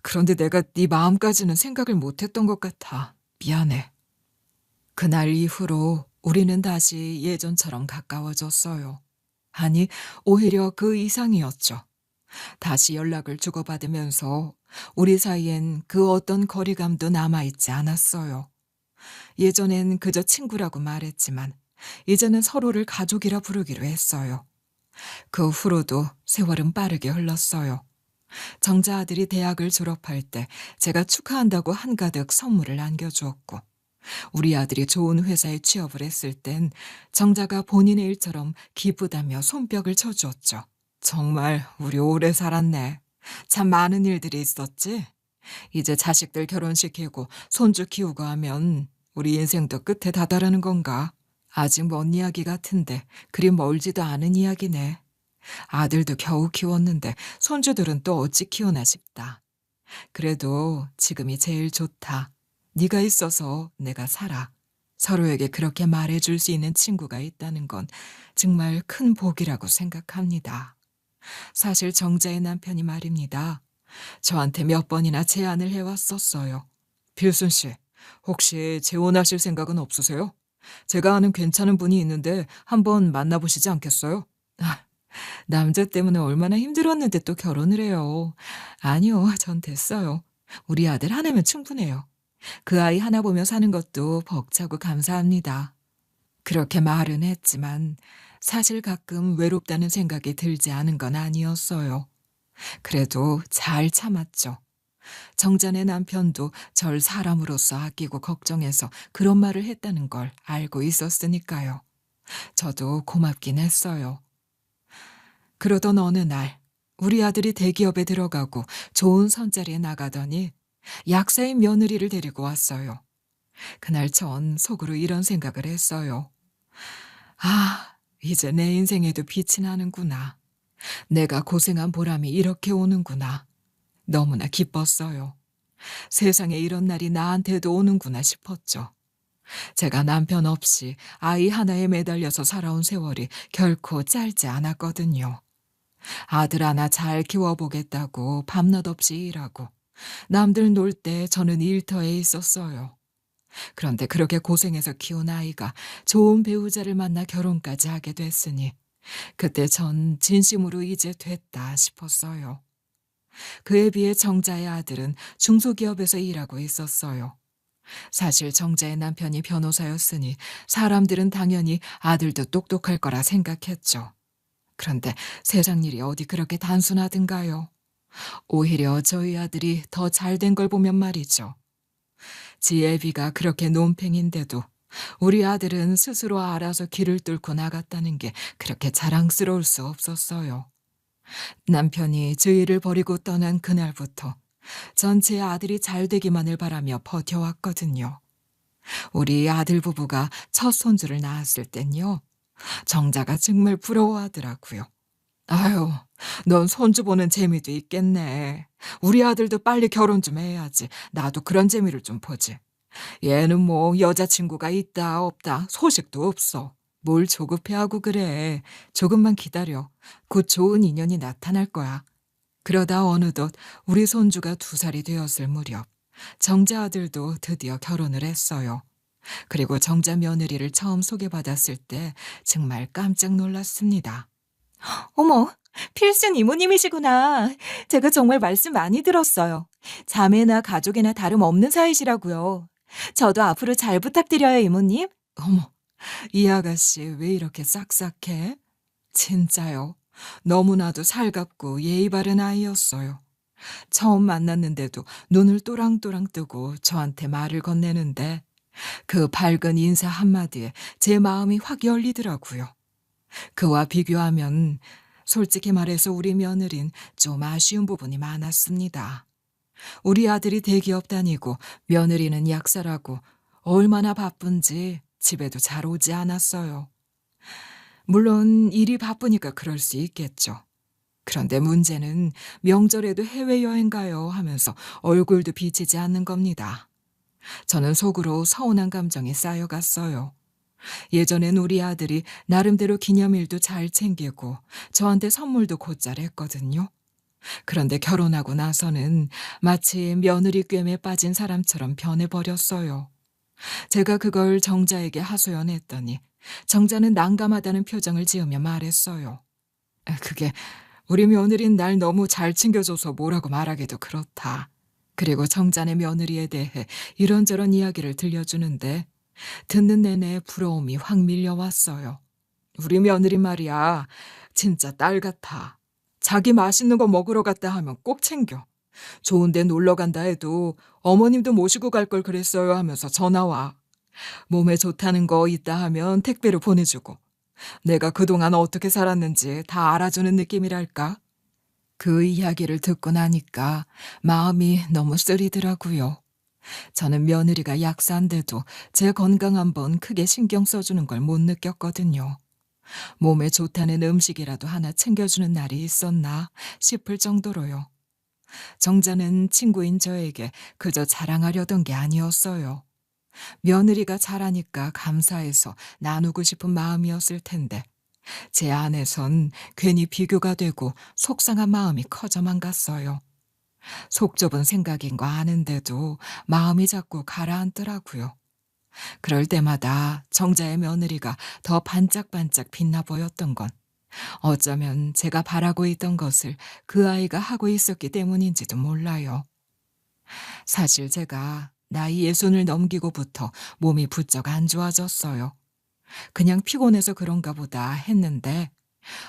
그런데 내가 네 마음까지는 생각을 못했던 것 같아. 미안해. 그날 이후로 우리는 다시 예전처럼 가까워졌어요. 아니, 오히려 그 이상이었죠. 다시 연락을 주고받으면서 우리 사이엔 그 어떤 거리감도 남아있지 않았어요. 예전엔 그저 친구라고 말했지만 이제는 서로를 가족이라 부르기로 했어요. 그 후로도 세월은 빠르게 흘렀어요. 정자 아들이 대학을 졸업할 때 제가 축하한다고 한가득 선물을 안겨주었고, 우리 아들이 좋은 회사에 취업을 했을 땐 정자가 본인의 일처럼 기쁘다며 손뼉을 쳐주었죠. 정말 우리 오래 살았네. 참 많은 일들이 있었지. 이제 자식들 결혼시키고 손주 키우고 하면 우리 인생도 끝에 다다라는 건가? 아직 먼 이야기 같은데 그리 멀지도 않은 이야기네. 아들도 겨우 키웠는데 손주들은 또 어찌 키우나 싶다. 그래도 지금이 제일 좋다. 네가 있어서 내가 살아. 서로에게 그렇게 말해줄 수 있는 친구가 있다는 건 정말 큰 복이라고 생각합니다. 사실 정자의 남편이 말입니다. 저한테 몇 번이나 제안을 해왔었어요. 필순 씨, 혹시 재혼하실 생각은 없으세요? 제가 아는 괜찮은 분이 있는데 한번 만나보시지 않겠어요? 아, 남자 때문에 얼마나 힘들었는데 또 결혼을 해요. 아니요, 전 됐어요. 우리 아들 하나면 충분해요. 그 아이 하나 보며 사는 것도 벅차고 감사합니다. 그렇게 말은 했지만 사실 가끔 외롭다는 생각이 들지 않은 건 아니었어요. 그래도 잘 참았죠. 정자네 남편도 절 사람으로서 아끼고 걱정해서 그런 말을 했다는 걸 알고 있었으니까요. 저도 고맙긴 했어요. 그러던 어느 날 우리 아들이 대기업에 들어가고 좋은 선자리에 나가더니 약사인 며느리를 데리고 왔어요. 그날 전 속으로 이런 생각을 했어요. 아, 이제 내 인생에도 빛이 나는구나. 내가 고생한 보람이 이렇게 오는구나. 너무나 기뻤어요. 세상에 이런 날이 나한테도 오는구나 싶었죠. 제가 남편 없이 아이 하나에 매달려서 살아온 세월이 결코 짧지 않았거든요. 아들 하나 잘 키워보겠다고 밤낮 없이 일하고 남들 놀 때 저는 일터에 있었어요. 그런데 그렇게 고생해서 키운 아이가 좋은 배우자를 만나 결혼까지 하게 됐으니 그때 전 진심으로 이제 됐다 싶었어요. 그에 비해 정자의 아들은 중소기업에서 일하고 있었어요. 사실 정자의 남편이 변호사였으니 사람들은 당연히 아들도 똑똑할 거라 생각했죠. 그런데 세상 일이 어디 그렇게 단순하든가요? 오히려 저희 아들이 더 잘된 걸 보면 말이죠. 지혜비가 그렇게 논팽인데도 우리 아들은 스스로 알아서 길을 뚫고 나갔다는 게 그렇게 자랑스러울 수 없었어요. 남편이 저희를 버리고 떠난 그날부터 전 제 아들이 잘 되기만을 바라며 버텨왔거든요. 우리 아들 부부가 첫 손주를 낳았을 땐요. 정자가 정말 부러워하더라고요. 아유, 넌 손주 보는 재미도 있겠네. 우리 아들도 빨리 결혼 좀 해야지. 나도 그런 재미를 좀 보지. 얘는 뭐 여자친구가 있다 없다 소식도 없어. 뭘 조급해하고 그래. 조금만 기다려. 곧 좋은 인연이 나타날 거야. 그러다 어느덧 우리 손주가 2살이 되었을 무렵 정자 아들도 드디어 결혼을 했어요. 그리고 정자 며느리를 처음 소개받았을 때 정말 깜짝 놀랐습니다. 어머, 필순 이모님이시구나. 제가 정말 말씀 많이 들었어요. 자매나 가족이나 다름없는 사이시라고요. 저도 앞으로 잘 부탁드려요, 이모님. 어머, 이 아가씨 왜 이렇게 싹싹해? 진짜요. 너무나도 살갑고 예의 바른 아이였어요. 처음 만났는데도 눈을 또랑또랑 뜨고 저한테 말을 건네는데 그 밝은 인사 한마디에 제 마음이 확 열리더라고요. 그와 비교하면 솔직히 말해서 우리 며느린 좀 아쉬운 부분이 많았습니다. 우리 아들이 대기업 다니고 며느리는 약사라고 얼마나 바쁜지 집에도 잘 오지 않았어요. 물론 일이 바쁘니까 그럴 수 있겠죠. 그런데 문제는 명절에도 해외여행 가요 하면서 얼굴도 비치지 않는 겁니다. 저는 속으로 서운한 감정이 쌓여갔어요. 예전엔 우리 아들이 나름대로 기념일도 잘 챙기고 저한테 선물도 곧잘 했거든요. 그런데 결혼하고 나서는 마치 며느리 꿰매 빠진 사람처럼 변해버렸어요. 제가 그걸 정자에게 하소연했더니 정자는 난감하다는 표정을 지으며 말했어요. 그게 우리 며느린 날 너무 잘 챙겨줘서 뭐라고 말하기도 그렇다. 그리고 정자네 며느리에 대해 이런저런 이야기를 들려주는데 듣는 내내 부러움이 확 밀려왔어요. 우리 며느리 말이야. 진짜 딸 같아. 자기 맛있는 거 먹으러 갔다 하면 꼭 챙겨. 좋은 데 놀러 간다 해도 어머님도 모시고 갈 걸 그랬어요 하면서 전화 와. 몸에 좋다는 거 있다 하면 택배로 보내주고. 내가 그동안 어떻게 살았는지 다 알아주는 느낌이랄까? 그 이야기를 듣고 나니까 마음이 너무 쓰리더라고요. 저는 며느리가 약사인데도 제 건강 한번 크게 신경 써주는 걸 못 느꼈거든요. 몸에 좋다는 음식이라도 하나 챙겨주는 날이 있었나 싶을 정도로요. 정자는 친구인 저에게 그저 자랑하려던 게 아니었어요. 며느리가 잘하니까 감사해서 나누고 싶은 마음이었을 텐데 제 안에선 괜히 비교가 되고 속상한 마음이 커져만 갔어요. 속 좁은 생각인 거 아는데도 마음이 자꾸 가라앉더라고요. 그럴 때마다 정자의 며느리가 더 반짝반짝 빛나 보였던 건 어쩌면 제가 바라고 있던 것을 그 아이가 하고 있었기 때문인지도 몰라요. 사실 제가 나이 60을 넘기고부터 몸이 부쩍 안 좋아졌어요. 그냥 피곤해서 그런가 보다 했는데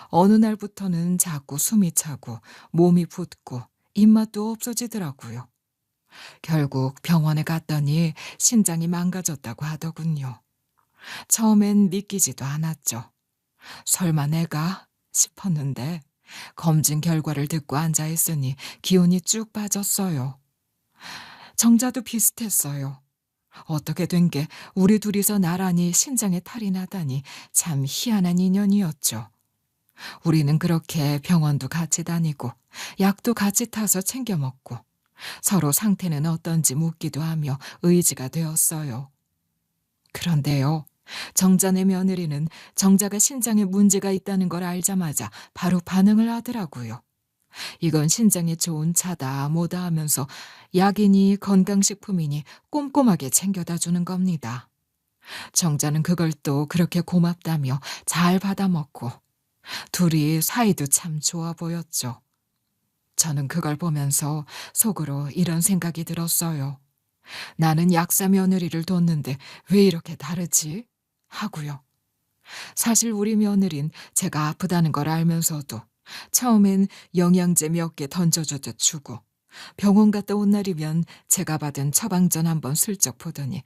어느 날부터는 자꾸 숨이 차고 몸이 붓고 입맛도 없어지더라고요. 결국 병원에 갔더니 신장이 망가졌다고 하더군요. 처음엔 믿기지도 않았죠. 설마 내가 싶었는데 검진 결과를 듣고 앉아 있으니 기운이 쭉 빠졌어요. 정자도 비슷했어요. 어떻게 된 게 우리 둘이서 나란히 신장에 탈이 나다니 참 희한한 인연이었죠. 우리는 그렇게 병원도 같이 다니고 약도 같이 타서 챙겨 먹고 서로 상태는 어떤지 묻기도 하며 의지가 되었어요. 그런데요, 정자네 며느리는 정자가 신장에 문제가 있다는 걸 알자마자 바로 반응을 하더라고요. 이건 신장에 좋은 차다 뭐다 하면서 약이니 건강식품이니 꼼꼼하게 챙겨다 주는 겁니다. 정자는 그걸 또 그렇게 고맙다며 잘 받아먹고 둘이 사이도 참 좋아 보였죠. 저는 그걸 보면서 속으로 이런 생각이 들었어요. 나는 약사 며느리를 뒀는데 왜 이렇게 다르지? 하고요. 사실 우리 며느린 제가 아프다는 걸 알면서도 처음엔 영양제 몇 개 던져주듯 주고 병원 갔다 온 날이면 제가 받은 처방전 한번 슬쩍 보더니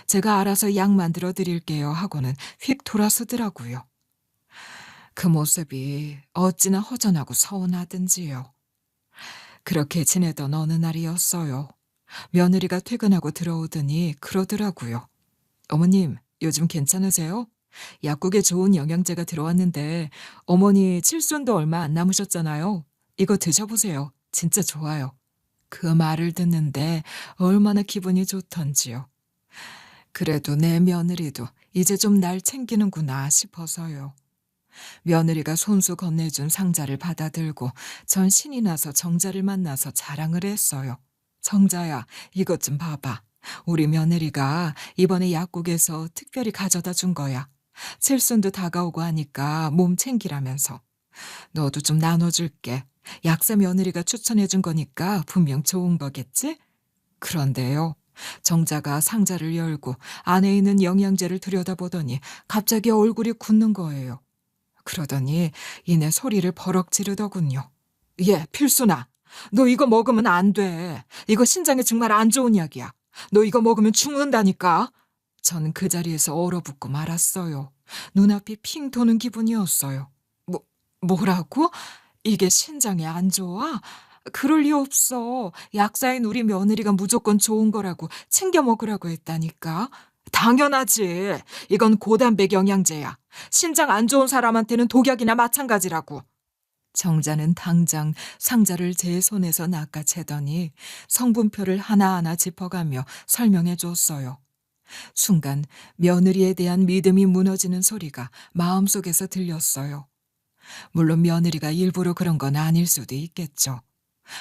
제가 알아서 약 만들어 드릴게요 하고는 휙 돌아서더라고요. 그 모습이 어찌나 허전하고 서운하든지요. 그렇게 지내던 어느 날이었어요. 며느리가 퇴근하고 들어오더니 그러더라고요. 어머님, 요즘 괜찮으세요? 약국에 좋은 영양제가 들어왔는데 어머니 칠순도 얼마 안 남으셨잖아요. 이거 드셔보세요. 진짜 좋아요. 그 말을 듣는데 얼마나 기분이 좋던지요. 그래도 내 며느리도 이제 좀 날 챙기는구나 싶어서요. 며느리가 손수 건네준 상자를 받아들고 전 신이 나서 정자를 만나서 자랑을 했어요. 정자야, 이것 좀 봐봐. 우리 며느리가 이번에 약국에서 특별히 가져다 준 거야. 칠순도 다가오고 하니까 몸 챙기라면서. 너도 좀 나눠줄게. 약사 며느리가 추천해준 거니까 분명 좋은 거겠지? 그런데요. 정자가 상자를 열고 안에 있는 영양제를 들여다보더니 갑자기 얼굴이 굳는 거예요. 그러더니 이내 소리를 버럭 지르더군요. 예, 필순아. 너 이거 먹으면 안 돼. 이거 신장에 정말 안 좋은 약이야. 너 이거 먹으면 죽는다니까. 전 그 자리에서 얼어붙고 말았어요. 눈앞이 핑 도는 기분이었어요. 뭐라고? 이게 신장에 안 좋아? 그럴 리 없어. 약사인 우리 며느리가 무조건 좋은 거라고 챙겨 먹으라고 했다니까. 당연하지. 이건 고단백 영양제야. 신장 안 좋은 사람한테는 독약이나 마찬가지라고. 정자는 당장 상자를 제 손에서 낚아채더니 성분표를 하나하나 짚어가며 설명해 줬어요. 순간 며느리에 대한 믿음이 무너지는 소리가 마음속에서 들렸어요. 물론 며느리가 일부러 그런 건 아닐 수도 있겠죠.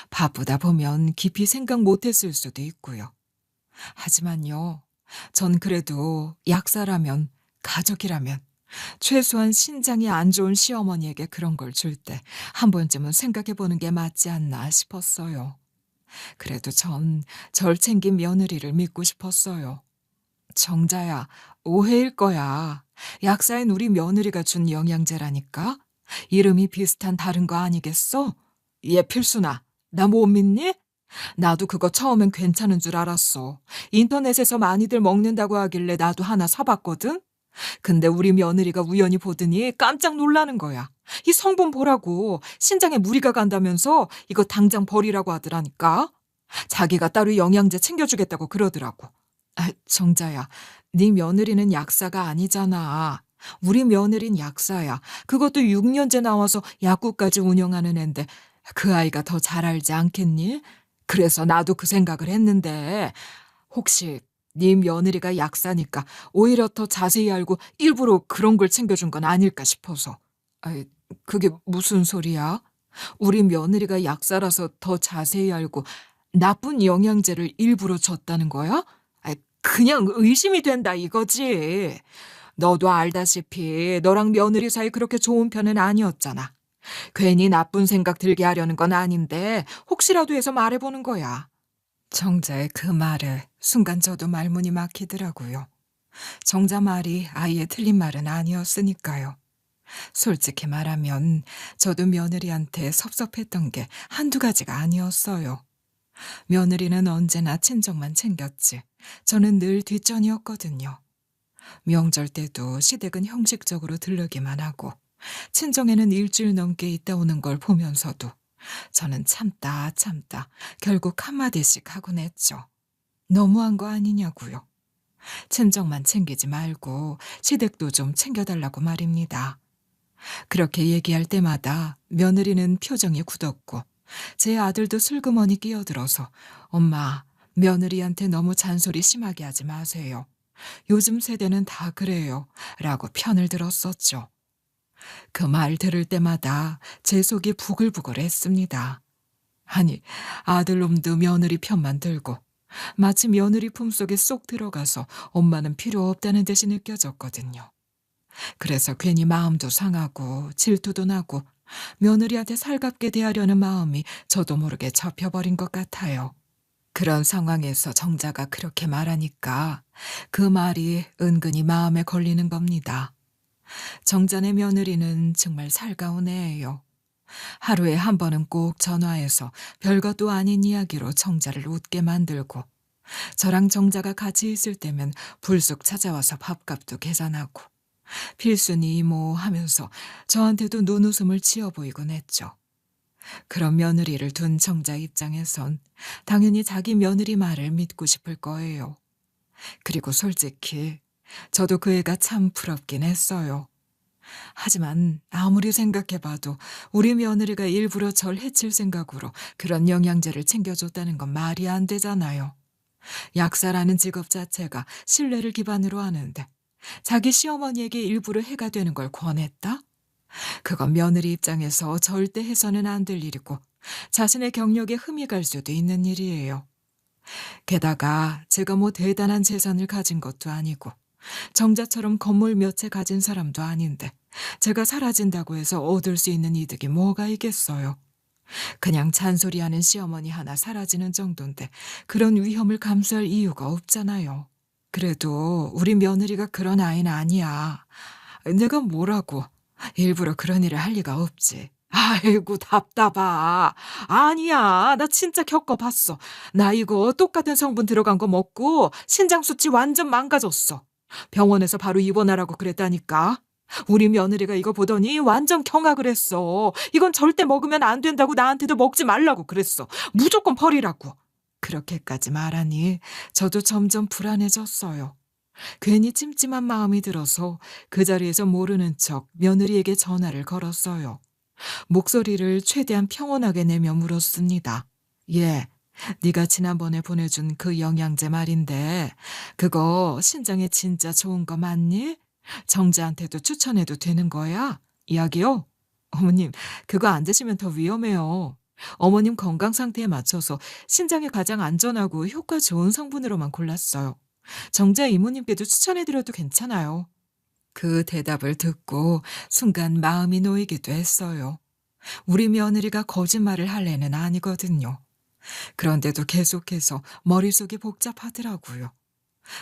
바쁘다 보면 깊이 생각 못했을 수도 있고요. 하지만요, 전 그래도 약사라면, 가족이라면 최소한 신장이 안 좋은 시어머니에게 그런 걸 줄 때 한 번쯤은 생각해 보는 게 맞지 않나 싶었어요. 그래도 전 절 챙긴 며느리를 믿고 싶었어요. 정자야, 오해일 거야. 약사인 우리 며느리가 준 영양제라니까? 이름이 비슷한 다른 거 아니겠어? 얘 필순아, 나 못 믿니? 나도 그거 처음엔 괜찮은 줄 알았어. 인터넷에서 많이들 먹는다고 하길래 나도 하나 사봤거든? 근데 우리 며느리가 우연히 보더니 깜짝 놀라는 거야. 이 성분 보라고. 신장에 무리가 간다면서 이거 당장 버리라고 하더라니까. 자기가 따로 영양제 챙겨주겠다고 그러더라고. 정자야, 네 며느리는 약사가 아니잖아. 우리 며느린 약사야. 그것도 6년째 나와서 약국까지 운영하는 앤데 그 아이가 더 잘 알지 않겠니? 그래서 나도 그 생각을 했는데 혹시 네 며느리가 약사니까 오히려 더 자세히 알고 일부러 그런 걸 챙겨준 건 아닐까 싶어서. 그게 무슨 소리야? 우리 며느리가 약사라서 더 자세히 알고 나쁜 영양제를 일부러 줬다는 거야? 그냥 의심이 된다 이거지. 너도 알다시피 너랑 며느리 사이 그렇게 좋은 편은 아니었잖아. 괜히 나쁜 생각 들게 하려는 건 아닌데 혹시라도 해서 말해보는 거야. 정자의 그 말에 순간 저도 말문이 막히더라고요. 정자 말이 아예 틀린 말은 아니었으니까요. 솔직히 말하면 저도 며느리한테 섭섭했던 게 한두 가지가 아니었어요. 며느리는 언제나 친정만 챙겼지. 저는 늘 뒷전이었거든요. 명절 때도 시댁은 형식적으로 들르기만 하고 친정에는 일주일 넘게 있다 오는 걸 보면서도 저는 참다 결국 한마디씩 하곤 했죠. 너무한 거 아니냐고요. 친정만 챙기지 말고 시댁도 좀 챙겨달라고 말입니다. 그렇게 얘기할 때마다 며느리는 표정이 굳었고 제 아들도 슬그머니 끼어들어서 엄마, 며느리한테 너무 잔소리 심하게 하지 마세요. 요즘 세대는 다 그래요. 라고 편을 들었었죠. 그 말 들을 때마다 제 속이 부글부글했습니다. 아니, 아들놈도 며느리 편만 들고 마치 며느리 품속에 쏙 들어가서 엄마는 필요 없다는 듯이 느껴졌거든요. 그래서 괜히 마음도 상하고 질투도 나고 며느리한테 살갑게 대하려는 마음이 저도 모르게 접혀버린 것 같아요. 그런 상황에서 정자가 그렇게 말하니까 그 말이 은근히 마음에 걸리는 겁니다. 정자네 며느리는 정말 살가운 애예요. 하루에 한 번은 꼭 전화해서 별것도 아닌 이야기로 정자를 웃게 만들고 저랑 정자가 같이 있을 때면 불쑥 찾아와서 밥값도 계산하고 필순이 이모 하면서 저한테도 눈웃음을 지어 보이곤 했죠. 그런 며느리를 둔 정자 입장에선 당연히 자기 며느리 말을 믿고 싶을 거예요. 그리고 솔직히 저도 그 애가 참 부럽긴 했어요. 하지만 아무리 생각해봐도 우리 며느리가 일부러 절 해칠 생각으로 그런 영양제를 챙겨줬다는 건 말이 안 되잖아요. 약사라는 직업 자체가 신뢰를 기반으로 하는데 자기 시어머니에게 일부러 해가 되는 걸 권했다? 그건 며느리 입장에서 절대 해서는 안 될 일이고 자신의 경력에 흠이 갈 수도 있는 일이에요. 게다가 제가 뭐 대단한 재산을 가진 것도 아니고 정자처럼 건물 몇 채 가진 사람도 아닌데 제가 사라진다고 해서 얻을 수 있는 이득이 뭐가 있겠어요. 그냥 잔소리하는 시어머니 하나 사라지는 정도인데 그런 위험을 감수할 이유가 없잖아요. 그래도 우리 며느리가 그런 아이는 아니야. 내가 뭐라고 일부러 그런 일을 할 리가 없지. 아이고 답답하. 아니야, 나 진짜 겪어봤어. 나 이거 똑같은 성분 들어간 거 먹고 신장 수치 완전 망가졌어. 병원에서 바로 입원하라고 그랬다니까. 우리 며느리가 이거 보더니 완전 경악을 했어. 이건 절대 먹으면 안 된다고 나한테도 먹지 말라고 그랬어. 무조건 버리라고. 그렇게까지 말하니 저도 점점 불안해졌어요. 괜히 찜찜한 마음이 들어서 그 자리에서 모르는 척 며느리에게 전화를 걸었어요. 목소리를 최대한 평온하게 내며 물었습니다. 예, 네가 지난번에 보내준 그 영양제 말인데 그거 신장에 진짜 좋은 거 맞니? 정자한테도 추천해도 되는 거야? 이야기요? 어머님, 그거 안 드시면 더 위험해요. 어머님 건강 상태에 맞춰서 신장에 가장 안전하고 효과 좋은 성분으로만 골랐어요. 정자 이모님께도 추천해드려도 괜찮아요. 그 대답을 듣고 순간 마음이 놓이기도 했어요. 우리 며느리가 거짓말을 할 애는 아니거든요. 그런데도 계속해서 머릿속이 복잡하더라고요.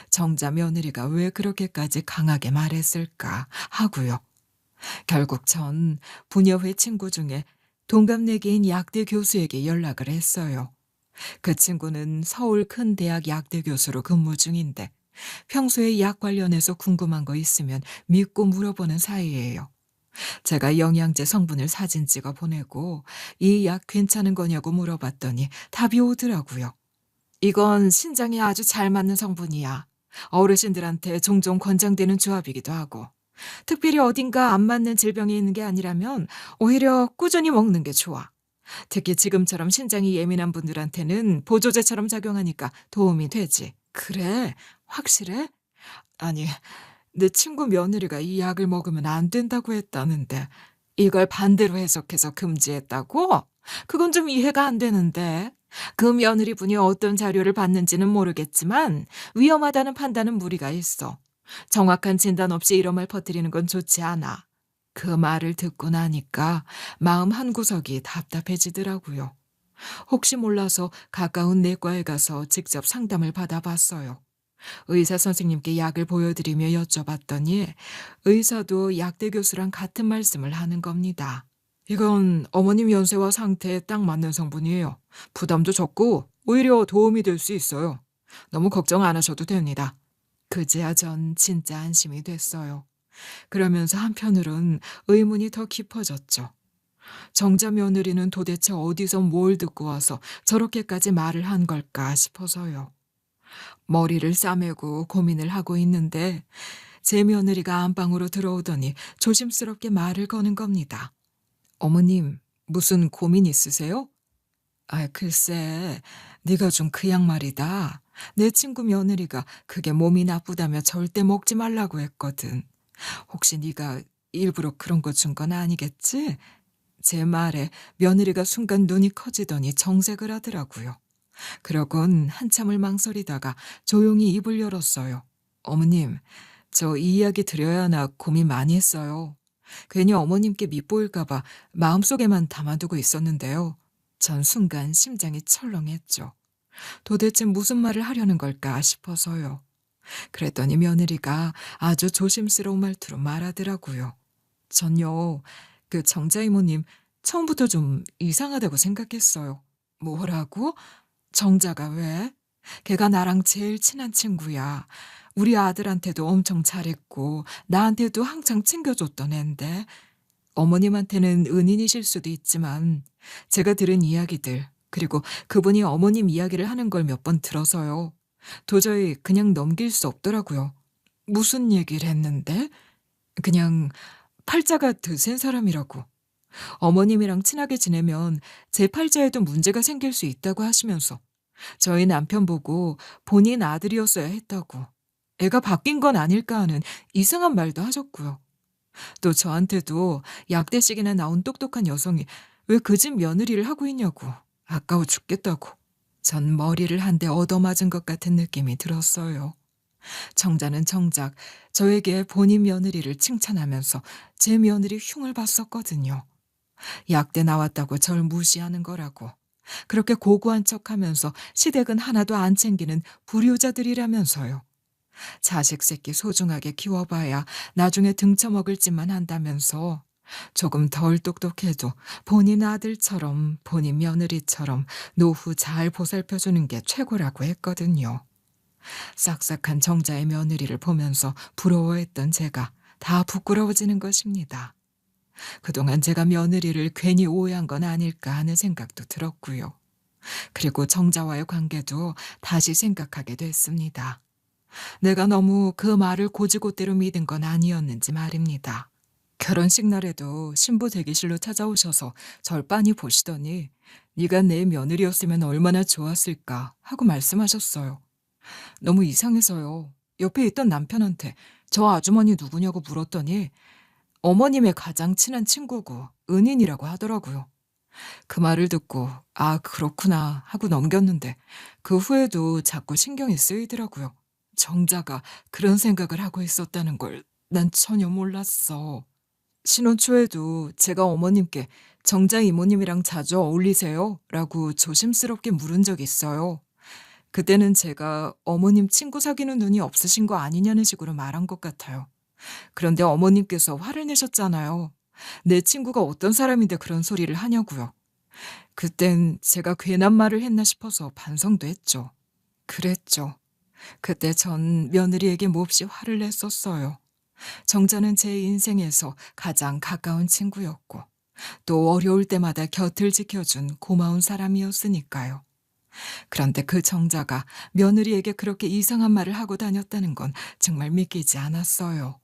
정자 며느리가 왜 그렇게까지 강하게 말했을까 하고요. 결국 전 부녀회 친구 중에 동갑내기인 약대 교수에게 연락을 했어요. 그 친구는 서울 큰 대학 약대 교수로 근무 중인데 평소에 약 관련해서 궁금한 거 있으면 믿고 물어보는 사이예요. 제가 영양제 성분을 사진 찍어 보내고 이 약 괜찮은 거냐고 물어봤더니 답이 오더라고요. 이건 신장에 아주 잘 맞는 성분이야. 어르신들한테 종종 권장되는 조합이기도 하고. 특별히 어딘가 안 맞는 질병이 있는 게 아니라면 오히려 꾸준히 먹는 게 좋아. 특히 지금처럼 신장이 예민한 분들한테는 보조제처럼 작용하니까 도움이 되지. 그래? 확실해? 아니, 내 친구 며느리가 이 약을 먹으면 안 된다고 했다는데 이걸 반대로 해석해서 금지했다고? 그건 좀 이해가 안 되는데. 그 며느리분이 어떤 자료를 봤는지는 모르겠지만 위험하다는 판단은 무리가 있어. 정확한 진단 없이 이런 말 퍼뜨리는 건 좋지 않아. 그 말을 듣고 나니까 마음 한구석이 답답해지더라고요. 혹시 몰라서 가까운 내과에 가서 직접 상담을 받아봤어요. 의사 선생님께 약을 보여드리며 여쭤봤더니 의사도 약대 교수랑 같은 말씀을 하는 겁니다. 이건 어머님 연세와 상태에 딱 맞는 성분이에요. 부담도 적고 오히려 도움이 될 수 있어요. 너무 걱정 안 하셔도 됩니다. 그제야 전 진짜 안심이 됐어요. 그러면서 한편으론 의문이 더 깊어졌죠. 정자 며느리는 도대체 어디서 뭘 듣고 와서 저렇게까지 말을 한 걸까 싶어서요. 머리를 싸매고 고민을 하고 있는데 제 며느리가 안방으로 들어오더니 조심스럽게 말을 거는 겁니다. 어머님, 무슨 고민 있으세요? 아, 글쎄, 네가 준 그 약 말이다. 내 친구 며느리가 그게 몸이 나쁘다며 절대 먹지 말라고 했거든. 혹시 네가 일부러 그런 거 준 건 아니겠지? 제 말에 며느리가 순간 눈이 커지더니 정색을 하더라고요. 그러곤 한참을 망설이다가 조용히 입을 열었어요. 어머님, 저 이 이야기 드려야 하나 고민 많이 했어요. 괜히 어머님께 밉보일까 봐 마음속에만 담아두고 있었는데요. 전 순간 심장이 철렁했죠. 도대체 무슨 말을 하려는 걸까 싶어서요. 그랬더니 며느리가 아주 조심스러운 말투로 말하더라고요. 전요, 그 정자 이모님 처음부터 좀 이상하다고 생각했어요. 뭐라고? 정자가 왜? 걔가 나랑 제일 친한 친구야. 우리 아들한테도 엄청 잘했고 나한테도 항상 챙겨줬던 앤데 어머님한테는 은인이실 수도 있지만 제가 들은 이야기들 그리고 그분이 어머님 이야기를 하는 걸 몇 번 들어서요. 도저히 그냥 넘길 수 없더라고요. 무슨 얘기를 했는데? 그냥 팔자가 드센 사람이라고. 어머님이랑 친하게 지내면 제 팔자에도 문제가 생길 수 있다고 하시면서 저희 남편 보고 본인 아들이었어야 했다고. 애가 바뀐 건 아닐까 하는 이상한 말도 하셨고요. 또 저한테도 약대식이나 나온 똑똑한 여성이 왜 그 집 며느리를 하고 있냐고. 아까워 죽겠다고. 전 머리를 한 대 얻어맞은 것 같은 느낌이 들었어요. 정자는 정작 저에게 본인 며느리를 칭찬하면서 제 며느리 흉을 봤었거든요. 약대 나왔다고 절 무시하는 거라고. 그렇게 고고한 척하면서 시댁은 하나도 안 챙기는 불효자들이라면서요. 자식 새끼 소중하게 키워봐야 나중에 등쳐먹을 짓만 한다면서 조금 덜 똑똑해도 본인 아들처럼 본인 며느리처럼 노후 잘 보살펴주는 게 최고라고 했거든요. 싹싹한 정자의 며느리를 보면서 부러워했던 제가 다 부끄러워지는 것입니다. 그동안 제가 며느리를 괜히 오해한 건 아닐까 하는 생각도 들었고요. 그리고 정자와의 관계도 다시 생각하게 됐습니다. 내가 너무 그 말을 곧이곧대로 믿은 건 아니었는지 말입니다. 결혼식 날에도 신부 대기실로 찾아오셔서 절 빤히 보시더니 네가 내 며느리였으면 얼마나 좋았을까 하고 말씀하셨어요. 너무 이상해서요. 옆에 있던 남편한테 저 아주머니 누구냐고 물었더니 어머님의 가장 친한 친구고 은인이라고 하더라고요. 그 말을 듣고 아 그렇구나 하고 넘겼는데 그 후에도 자꾸 신경이 쓰이더라고요. 정자가 그런 생각을 하고 있었다는 걸 난 전혀 몰랐어. 신혼 초에도 제가 어머님께 정자 이모님이랑 자주 어울리세요? 라고 조심스럽게 물은 적이 있어요. 그때는 제가 어머님 친구 사귀는 눈이 없으신 거 아니냐는 식으로 말한 것 같아요. 그런데 어머님께서 화를 내셨잖아요. 내 친구가 어떤 사람인데 그런 소리를 하냐고요. 그땐 제가 괜한 말을 했나 싶어서 반성도 했죠. 그랬죠. 그때 전 며느리에게 몹시 화를 냈었어요. 정자는 제 인생에서 가장 가까운 친구였고 또 어려울 때마다 곁을 지켜준 고마운 사람이었으니까요. 그런데 그 정자가 며느리에게 그렇게 이상한 말을 하고 다녔다는 건 정말 믿기지 않았어요.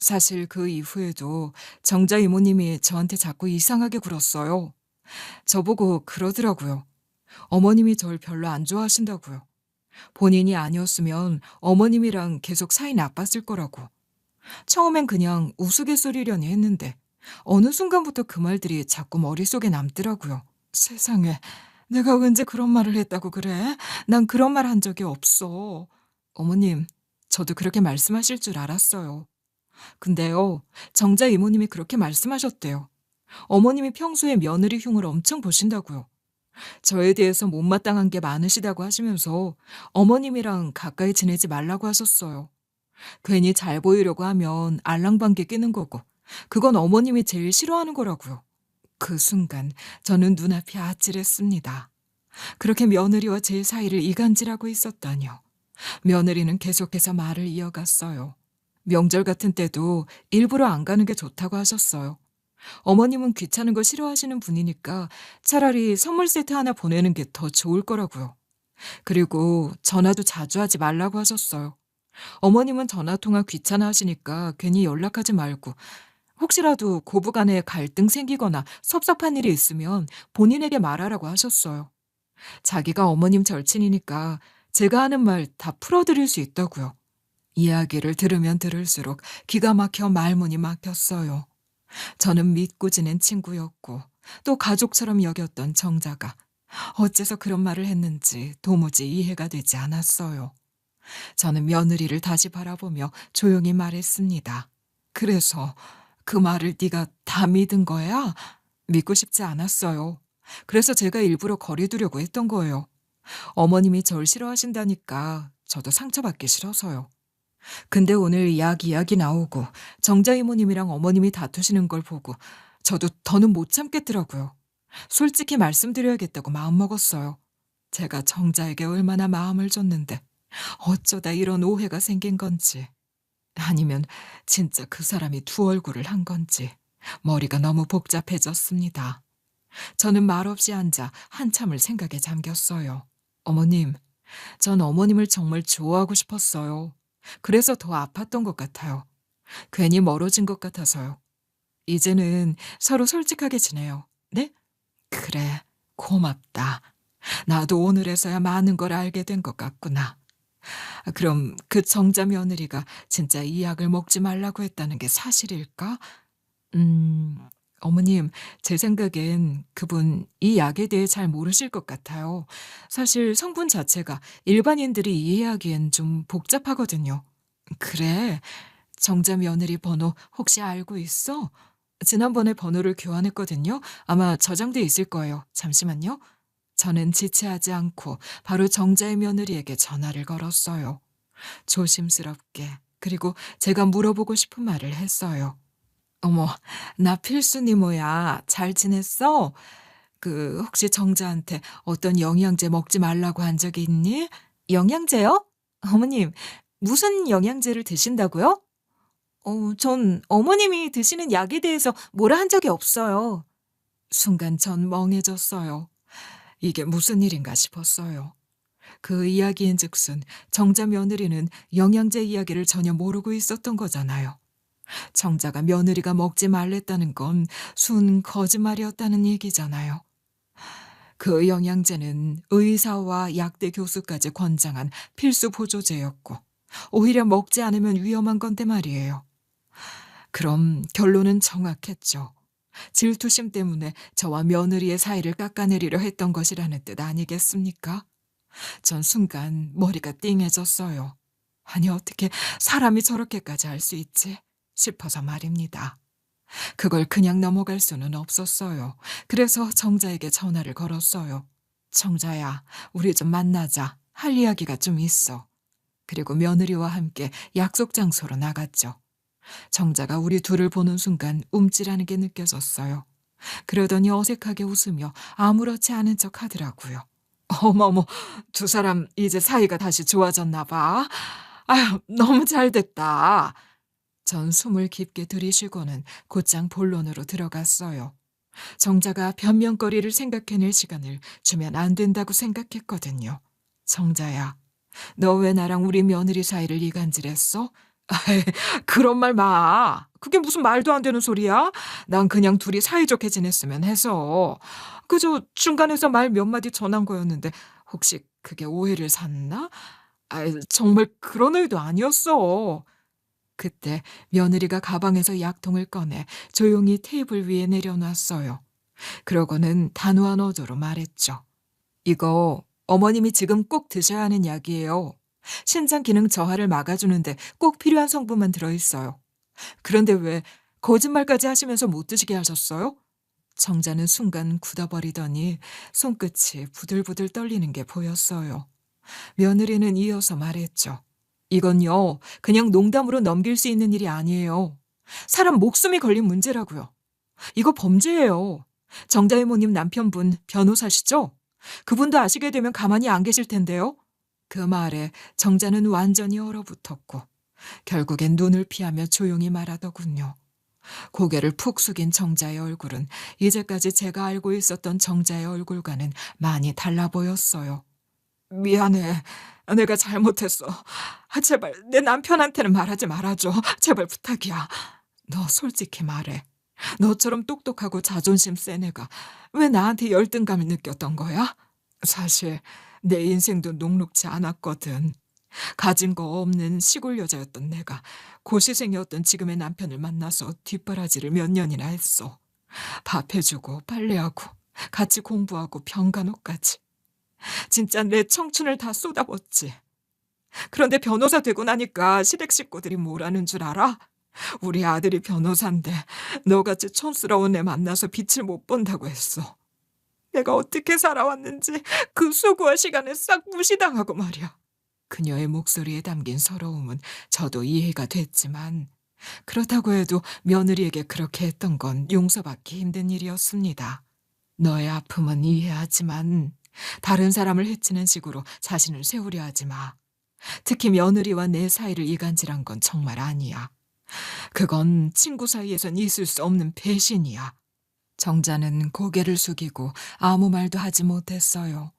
사실 그 이후에도 정자 이모님이 저한테 자꾸 이상하게 굴었어요. 저보고 그러더라고요. 어머님이 절 별로 안 좋아하신다고요. 본인이 아니었으면 어머님이랑 계속 사이 나빴을 거라고. 처음엔 그냥 우스갯소리려니 했는데 어느 순간부터 그 말들이 자꾸 머릿속에 남더라고요. 세상에, 내가 언제 그런 말을 했다고 그래? 난 그런 말 한 적이 없어. 어머님, 저도 그렇게 말씀하실 줄 알았어요. 근데요, 정자 이모님이 그렇게 말씀하셨대요. 어머님이 평소에 며느리 흉을 엄청 보신다고요. 저에 대해서 못마땅한 게 많으시다고 하시면서 어머님이랑 가까이 지내지 말라고 하셨어요. 괜히 잘 보이려고 하면 알랑방귀 끼는 거고 그건 어머님이 제일 싫어하는 거라고요. 그 순간 저는 눈앞이 아찔했습니다. 그렇게 며느리와 제 사이를 이간질하고 있었다뇨. 며느리는 계속해서 말을 이어갔어요. 명절 같은 때도 일부러 안 가는 게 좋다고 하셨어요. 어머님은 귀찮은 거 싫어하시는 분이니까 차라리 선물 세트 하나 보내는 게 더 좋을 거라고요. 그리고 전화도 자주 하지 말라고 하셨어요. 어머님은 전화통화 귀찮아 하시니까 괜히 연락하지 말고 혹시라도 고부간에 갈등 생기거나 섭섭한 일이 있으면 본인에게 말하라고 하셨어요. 자기가 어머님 절친이니까 제가 하는 말 다 풀어드릴 수 있다고요. 이야기를 들으면 들을수록 기가 막혀 말문이 막혔어요. 저는 믿고 지낸 친구였고 또 가족처럼 여겼던 정자가 어째서 그런 말을 했는지 도무지 이해가 되지 않았어요. 저는 며느리를 다시 바라보며 조용히 말했습니다. 그래서 그 말을 네가 다 믿은 거야? 믿고 싶지 않았어요. 그래서 제가 일부러 거리 두려고 했던 거예요. 어머님이 절 싫어하신다니까 저도 상처받기 싫어서요. 근데 오늘 이야기 나오고 정자 이모님이랑 어머님이 다투시는 걸 보고 저도 더는 못 참겠더라고요. 솔직히 말씀드려야겠다고 마음먹었어요. 제가 정자에게 얼마나 마음을 줬는데 어쩌다 이런 오해가 생긴 건지 아니면 진짜 그 사람이 두 얼굴을 한 건지 머리가 너무 복잡해졌습니다. 저는 말없이 앉아 한참을 생각에 잠겼어요. 어머님, 전 어머님을 정말 좋아하고 싶었어요. 그래서 더 아팠던 것 같아요. 괜히 멀어진 것 같아서요. 이제는 서로 솔직하게 지내요. 네? 그래, 고맙다. 나도 오늘에서야 많은 걸 알게 된 것 같구나. 그럼 그 정자 며느리가 진짜 이 약을 먹지 말라고 했다는 게 사실일까? 어머님, 제 생각엔 그분 이 약에 대해 잘 모르실 것 같아요. 사실 성분 자체가 일반인들이 이해하기엔 좀 복잡하거든요. 그래? 정자 며느리 번호 혹시 알고 있어? 지난번에 번호를 교환했거든요. 아마 저장돼 있을 거예요. 잠시만요. 저는 지체하지 않고 바로 정자의 며느리에게 전화를 걸었어요. 조심스럽게 그리고 제가 물어보고 싶은 말을 했어요. 어머, 나 필순이 뭐야. 잘 지냈어? 혹시 정자한테 어떤 영양제 먹지 말라고 한 적이 있니? 영양제요? 어머님, 무슨 영양제를 드신다고요? 전 어머님이 드시는 약에 대해서 뭐라 한 적이 없어요. 순간 전 멍해졌어요. 이게 무슨 일인가 싶었어요. 그 이야기인즉슨 정자 며느리는 영양제 이야기를 전혀 모르고 있었던 거잖아요. 정자가 며느리가 먹지 말랬다는 건 순 거짓말이었다는 얘기잖아요. 그 영양제는 의사와 약대 교수까지 권장한 필수 보조제였고 오히려 먹지 않으면 위험한 건데 말이에요. 그럼 결론은 정확했죠. 질투심 때문에 저와 며느리의 사이를 깎아내리려 했던 것이라는 뜻 아니겠습니까? 전 순간 머리가 띵해졌어요. 아니 어떻게 사람이 저렇게까지 할 수 있지? 싶어서 말입니다. 그걸 그냥 넘어갈 수는 없었어요. 그래서 정자에게 전화를 걸었어요. 정자야, 우리 좀 만나자. 할 이야기가 좀 있어. 그리고 며느리와 함께 약속 장소로 나갔죠. 정자가 우리 둘을 보는 순간 움찔하는 게 느껴졌어요. 그러더니 어색하게 웃으며 아무렇지 않은 척 하더라고요. 어머머, 두 사람 이제 사이가 다시 좋아졌나 봐. 아유, 너무 잘 됐다. 전 숨을 깊게 들이쉬고는 곧장 본론으로 들어갔어요. 정자가 변명거리를 생각해낼 시간을 주면 안 된다고 생각했거든요. 정자야, 너 왜 나랑 우리 며느리 사이를 이간질했어? 아이, 그런 말 마. 그게 무슨 말도 안 되는 소리야? 난 그냥 둘이 사이좋게 지냈으면 해서. 그저 중간에서 말 몇 마디 전한 거였는데 혹시 그게 오해를 샀나? 아이, 정말 그런 의도 아니었어. 그때 며느리가 가방에서 약통을 꺼내 조용히 테이블 위에 내려놨어요. 그러고는 단호한 어조로 말했죠. 이거 어머님이 지금 꼭 드셔야 하는 약이에요. 신장 기능 저하를 막아주는데 꼭 필요한 성분만 들어있어요. 그런데 왜 거짓말까지 하시면서 못 드시게 하셨어요? 정자는 순간 굳어버리더니 손끝이 부들부들 떨리는 게 보였어요. 며느리는 이어서 말했죠. 이건요, 그냥 농담으로 넘길 수 있는 일이 아니에요. 사람 목숨이 걸린 문제라고요. 이거 범죄예요. 정자 이모님 남편분 변호사시죠? 그분도 아시게 되면 가만히 안 계실 텐데요. 그 말에 정자는 완전히 얼어붙었고 결국엔 눈을 피하며 조용히 말하더군요. 고개를 푹 숙인 정자의 얼굴은 이제까지 제가 알고 있었던 정자의 얼굴과는 많이 달라 보였어요. 미안해. 내가 잘못했어. 제발 내 남편한테는 말하지 말아줘. 제발 부탁이야. 너 솔직히 말해. 너처럼 똑똑하고 자존심 센 애가 왜 나한테 열등감을 느꼈던 거야? 사실 내 인생도 녹록지 않았거든. 가진 거 없는 시골 여자였던 내가 고시생이었던 지금의 남편을 만나서 뒷바라지를 몇 년이나 했어. 밥 해주고 빨래하고 같이 공부하고 병간호까지. 진짜 내 청춘을 다 쏟아붓지. 그런데 변호사 되고 나니까 시댁 식구들이 뭐라는 줄 알아? 우리 아들이 변호사인데 너같이 촌스러운 애 만나서 빛을 못 본다고 했어. 내가 어떻게 살아왔는지 그 수고한 시간을 싹 무시당하고 말이야. 그녀의 목소리에 담긴 서러움은 저도 이해가 됐지만 그렇다고 해도 며느리에게 그렇게 했던 건 용서받기 힘든 일이었습니다. 너의 아픔은 이해하지만 다른 사람을 해치는 식으로 자신을 세우려 하지 마. 특히 며느리와 내 사이를 이간질한 건 정말 아니야. 그건 친구 사이에선 있을 수 없는 배신이야. 정자는 고개를 숙이고 아무 말도 하지 못했어요.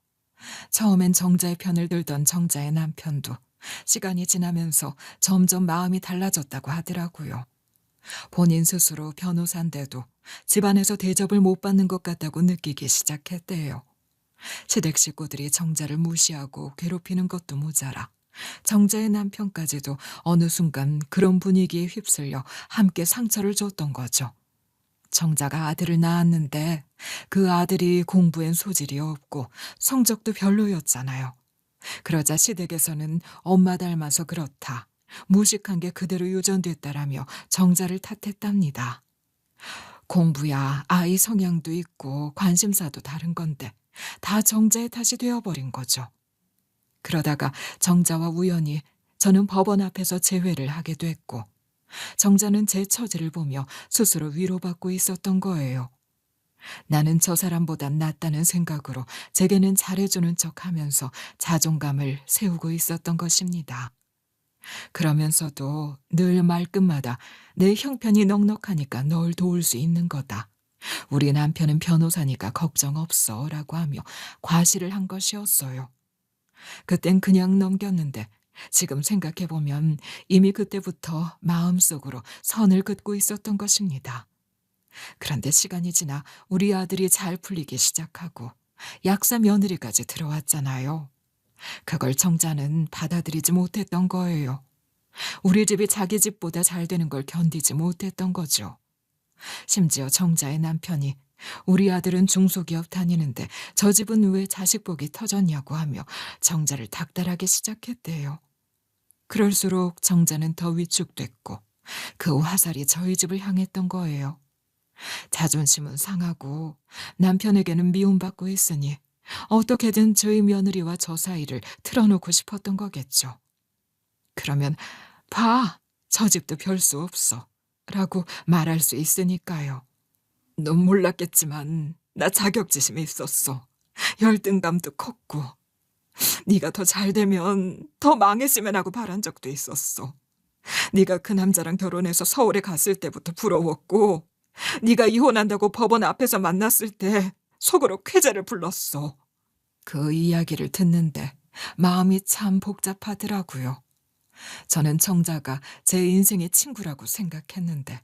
처음엔 정자의 편을 들던 정자의 남편도 시간이 지나면서 점점 마음이 달라졌다고 하더라고요. 본인 스스로 변호사인데도 집안에서 대접을 못 받는 것 같다고 느끼기 시작했대요. 시댁 식구들이 정자를 무시하고 괴롭히는 것도 모자라 정자의 남편까지도 어느 순간 그런 분위기에 휩쓸려 함께 상처를 줬던 거죠. 정자가 아들을 낳았는데 그 아들이 공부엔 소질이 없고 성적도 별로였잖아요. 그러자 시댁에서는 엄마 닮아서 그렇다. 무식한 게 그대로 유전됐다라며 정자를 탓했답니다. 공부야 아이 성향도 있고 관심사도 다른 건데 다 정자의 탓이 되어버린 거죠. 그러다가 정자와 우연히 저는 법원 앞에서 재회를 하게 됐고 정자는 제 처지를 보며 스스로 위로받고 있었던 거예요. 나는 저 사람보단 낫다는 생각으로 제게는 잘해주는 척하면서 자존감을 세우고 있었던 것입니다. 그러면서도 늘 말끝마다 내 형편이 넉넉하니까 널 도울 수 있는 거다. 우리 남편은 변호사니까 걱정 없어 라고 하며 과시를 한 것이었어요. 그땐 그냥 넘겼는데 지금 생각해보면 이미 그때부터 마음속으로 선을 긋고 있었던 것입니다. 그런데 시간이 지나 우리 아들이 잘 풀리기 시작하고 약사 며느리까지 들어왔잖아요. 그걸 정자는 받아들이지 못했던 거예요. 우리 집이 자기 집보다 잘 되는 걸 견디지 못했던 거죠. 심지어 정자의 남편이 우리 아들은 중소기업 다니는데 저 집은 왜 자식복이 터졌냐고 하며 정자를 닥달하기 시작했대요. 그럴수록 정자는 더 위축됐고 그 화살이 저희 집을 향했던 거예요. 자존심은 상하고 남편에게는 미움받고 있으니 어떻게든 저희 며느리와 저 사이를 틀어놓고 싶었던 거겠죠. 그러면 봐, 저 집도 별 수 없어 라고 말할 수 있으니까요. 넌 몰랐겠지만 나 자격지심이 있었어. 열등감도 컸고 네가 더 잘 되면 더 망했으면 하고 바란 적도 있었어. 네가 그 남자랑 결혼해서 서울에 갔을 때부터 부러웠고 네가 이혼한다고 법원 앞에서 만났을 때 속으로 쾌재를 불렀어. 그 이야기를 듣는데 마음이 참 복잡하더라고요. 저는 정자가 제 인생의 친구라고 생각했는데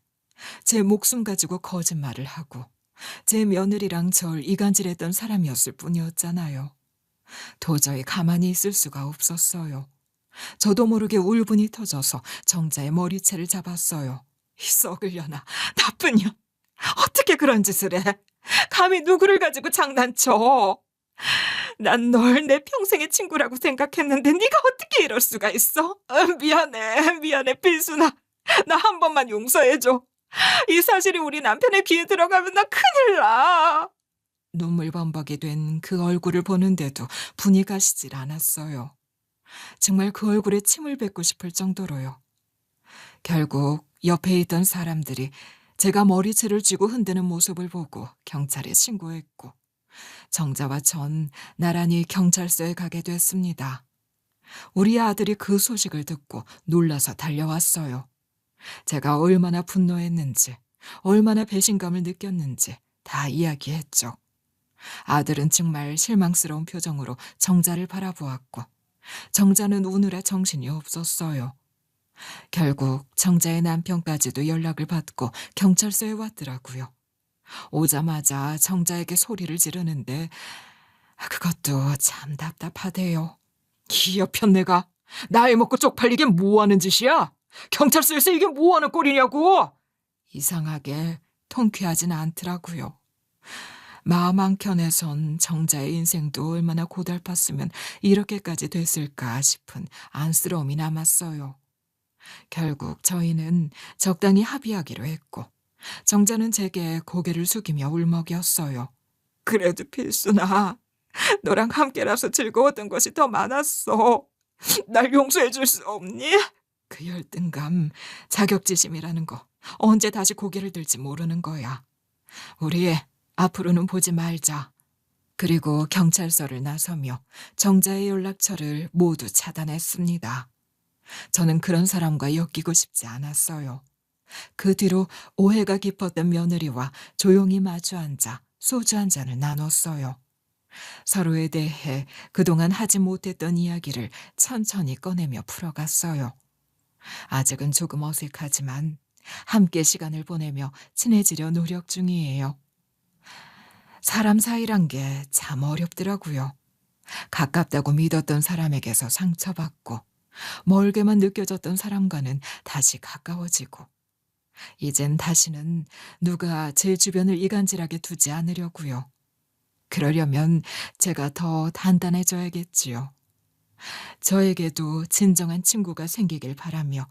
제 목숨 가지고 거짓말을 하고 제 며느리랑 절 이간질했던 사람이었을 뿐이었잖아요. 도저히 가만히 있을 수가 없었어요. 저도 모르게 울분이 터져서 정자의 머리채를 잡았어요. 이 썩으려나 나쁜 년. 어떻게 그런 짓을 해? 감히 누구를 가지고 장난쳐? 난 널 내 평생의 친구라고 생각했는데 네가 어떻게 이럴 수가 있어? 미안해 필순아. 나 한 번만 용서해줘. 이 사실이 우리 남편의 귀에 들어가면 나 큰일 나. 눈물 범벅이 된 그 얼굴을 보는데도 분이 가시질 않았어요. 정말 그 얼굴에 침을 뱉고 싶을 정도로요. 결국 옆에 있던 사람들이 제가 머리채를 쥐고 흔드는 모습을 보고 경찰에 신고했고 정자와 전 나란히 경찰서에 가게 됐습니다. 우리 아들이 그 소식을 듣고 놀라서 달려왔어요. 제가 얼마나 분노했는지, 얼마나 배신감을 느꼈는지 다 이야기했죠. 아들은 정말 실망스러운 표정으로 정자를 바라보았고 정자는 우느라 정신이 없었어요. 결국 정자의 남편까지도 연락을 받고 경찰서에 왔더라고요. 오자마자 정자에게 소리를 지르는데 그것도 참 답답하대요. 이 여편네가 나이 먹고 쪽팔리게 뭐하는 짓이야? 경찰서에서 이게 뭐하는 꼴이냐고? 이상하게 통쾌하진 않더라고요. 마음 한켠에선 정자의 인생도 얼마나 고달팠으면 이렇게까지 됐을까 싶은 안쓰러움이 남았어요. 결국 저희는 적당히 합의하기로 했고 정자는 제게 고개를 숙이며 울먹였어요. 그래도 필순아, 너랑 함께라서 즐거웠던 것이 더 많았어. 날 용서해 줄 수 없니? 그 열등감, 자격지심이라는 거 언제 다시 고개를 들지 모르는 거야. 우리 앞으로는 보지 말자. 그리고 경찰서를 나서며 정자의 연락처를 모두 차단했습니다. 저는 그런 사람과 엮이고 싶지 않았어요. 그 뒤로 오해가 깊었던 며느리와 조용히 마주 앉아 소주 한 잔을 나눴어요. 서로에 대해 그동안 하지 못했던 이야기를 천천히 꺼내며 풀어갔어요. 아직은 조금 어색하지만 함께 시간을 보내며 친해지려 노력 중이에요. 사람 사이란 게 참 어렵더라고요. 가깝다고 믿었던 사람에게서 상처받고 멀게만 느껴졌던 사람과는 다시 가까워지고 이젠 다시는 누가 제 주변을 이간질하게 두지 않으려고요. 그러려면 제가 더 단단해져야겠지요. 저에게도 진정한 친구가 생기길 바라며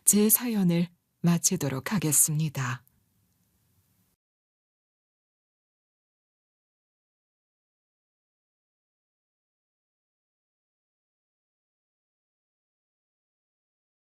제 사연을 마치도록 하겠습니다.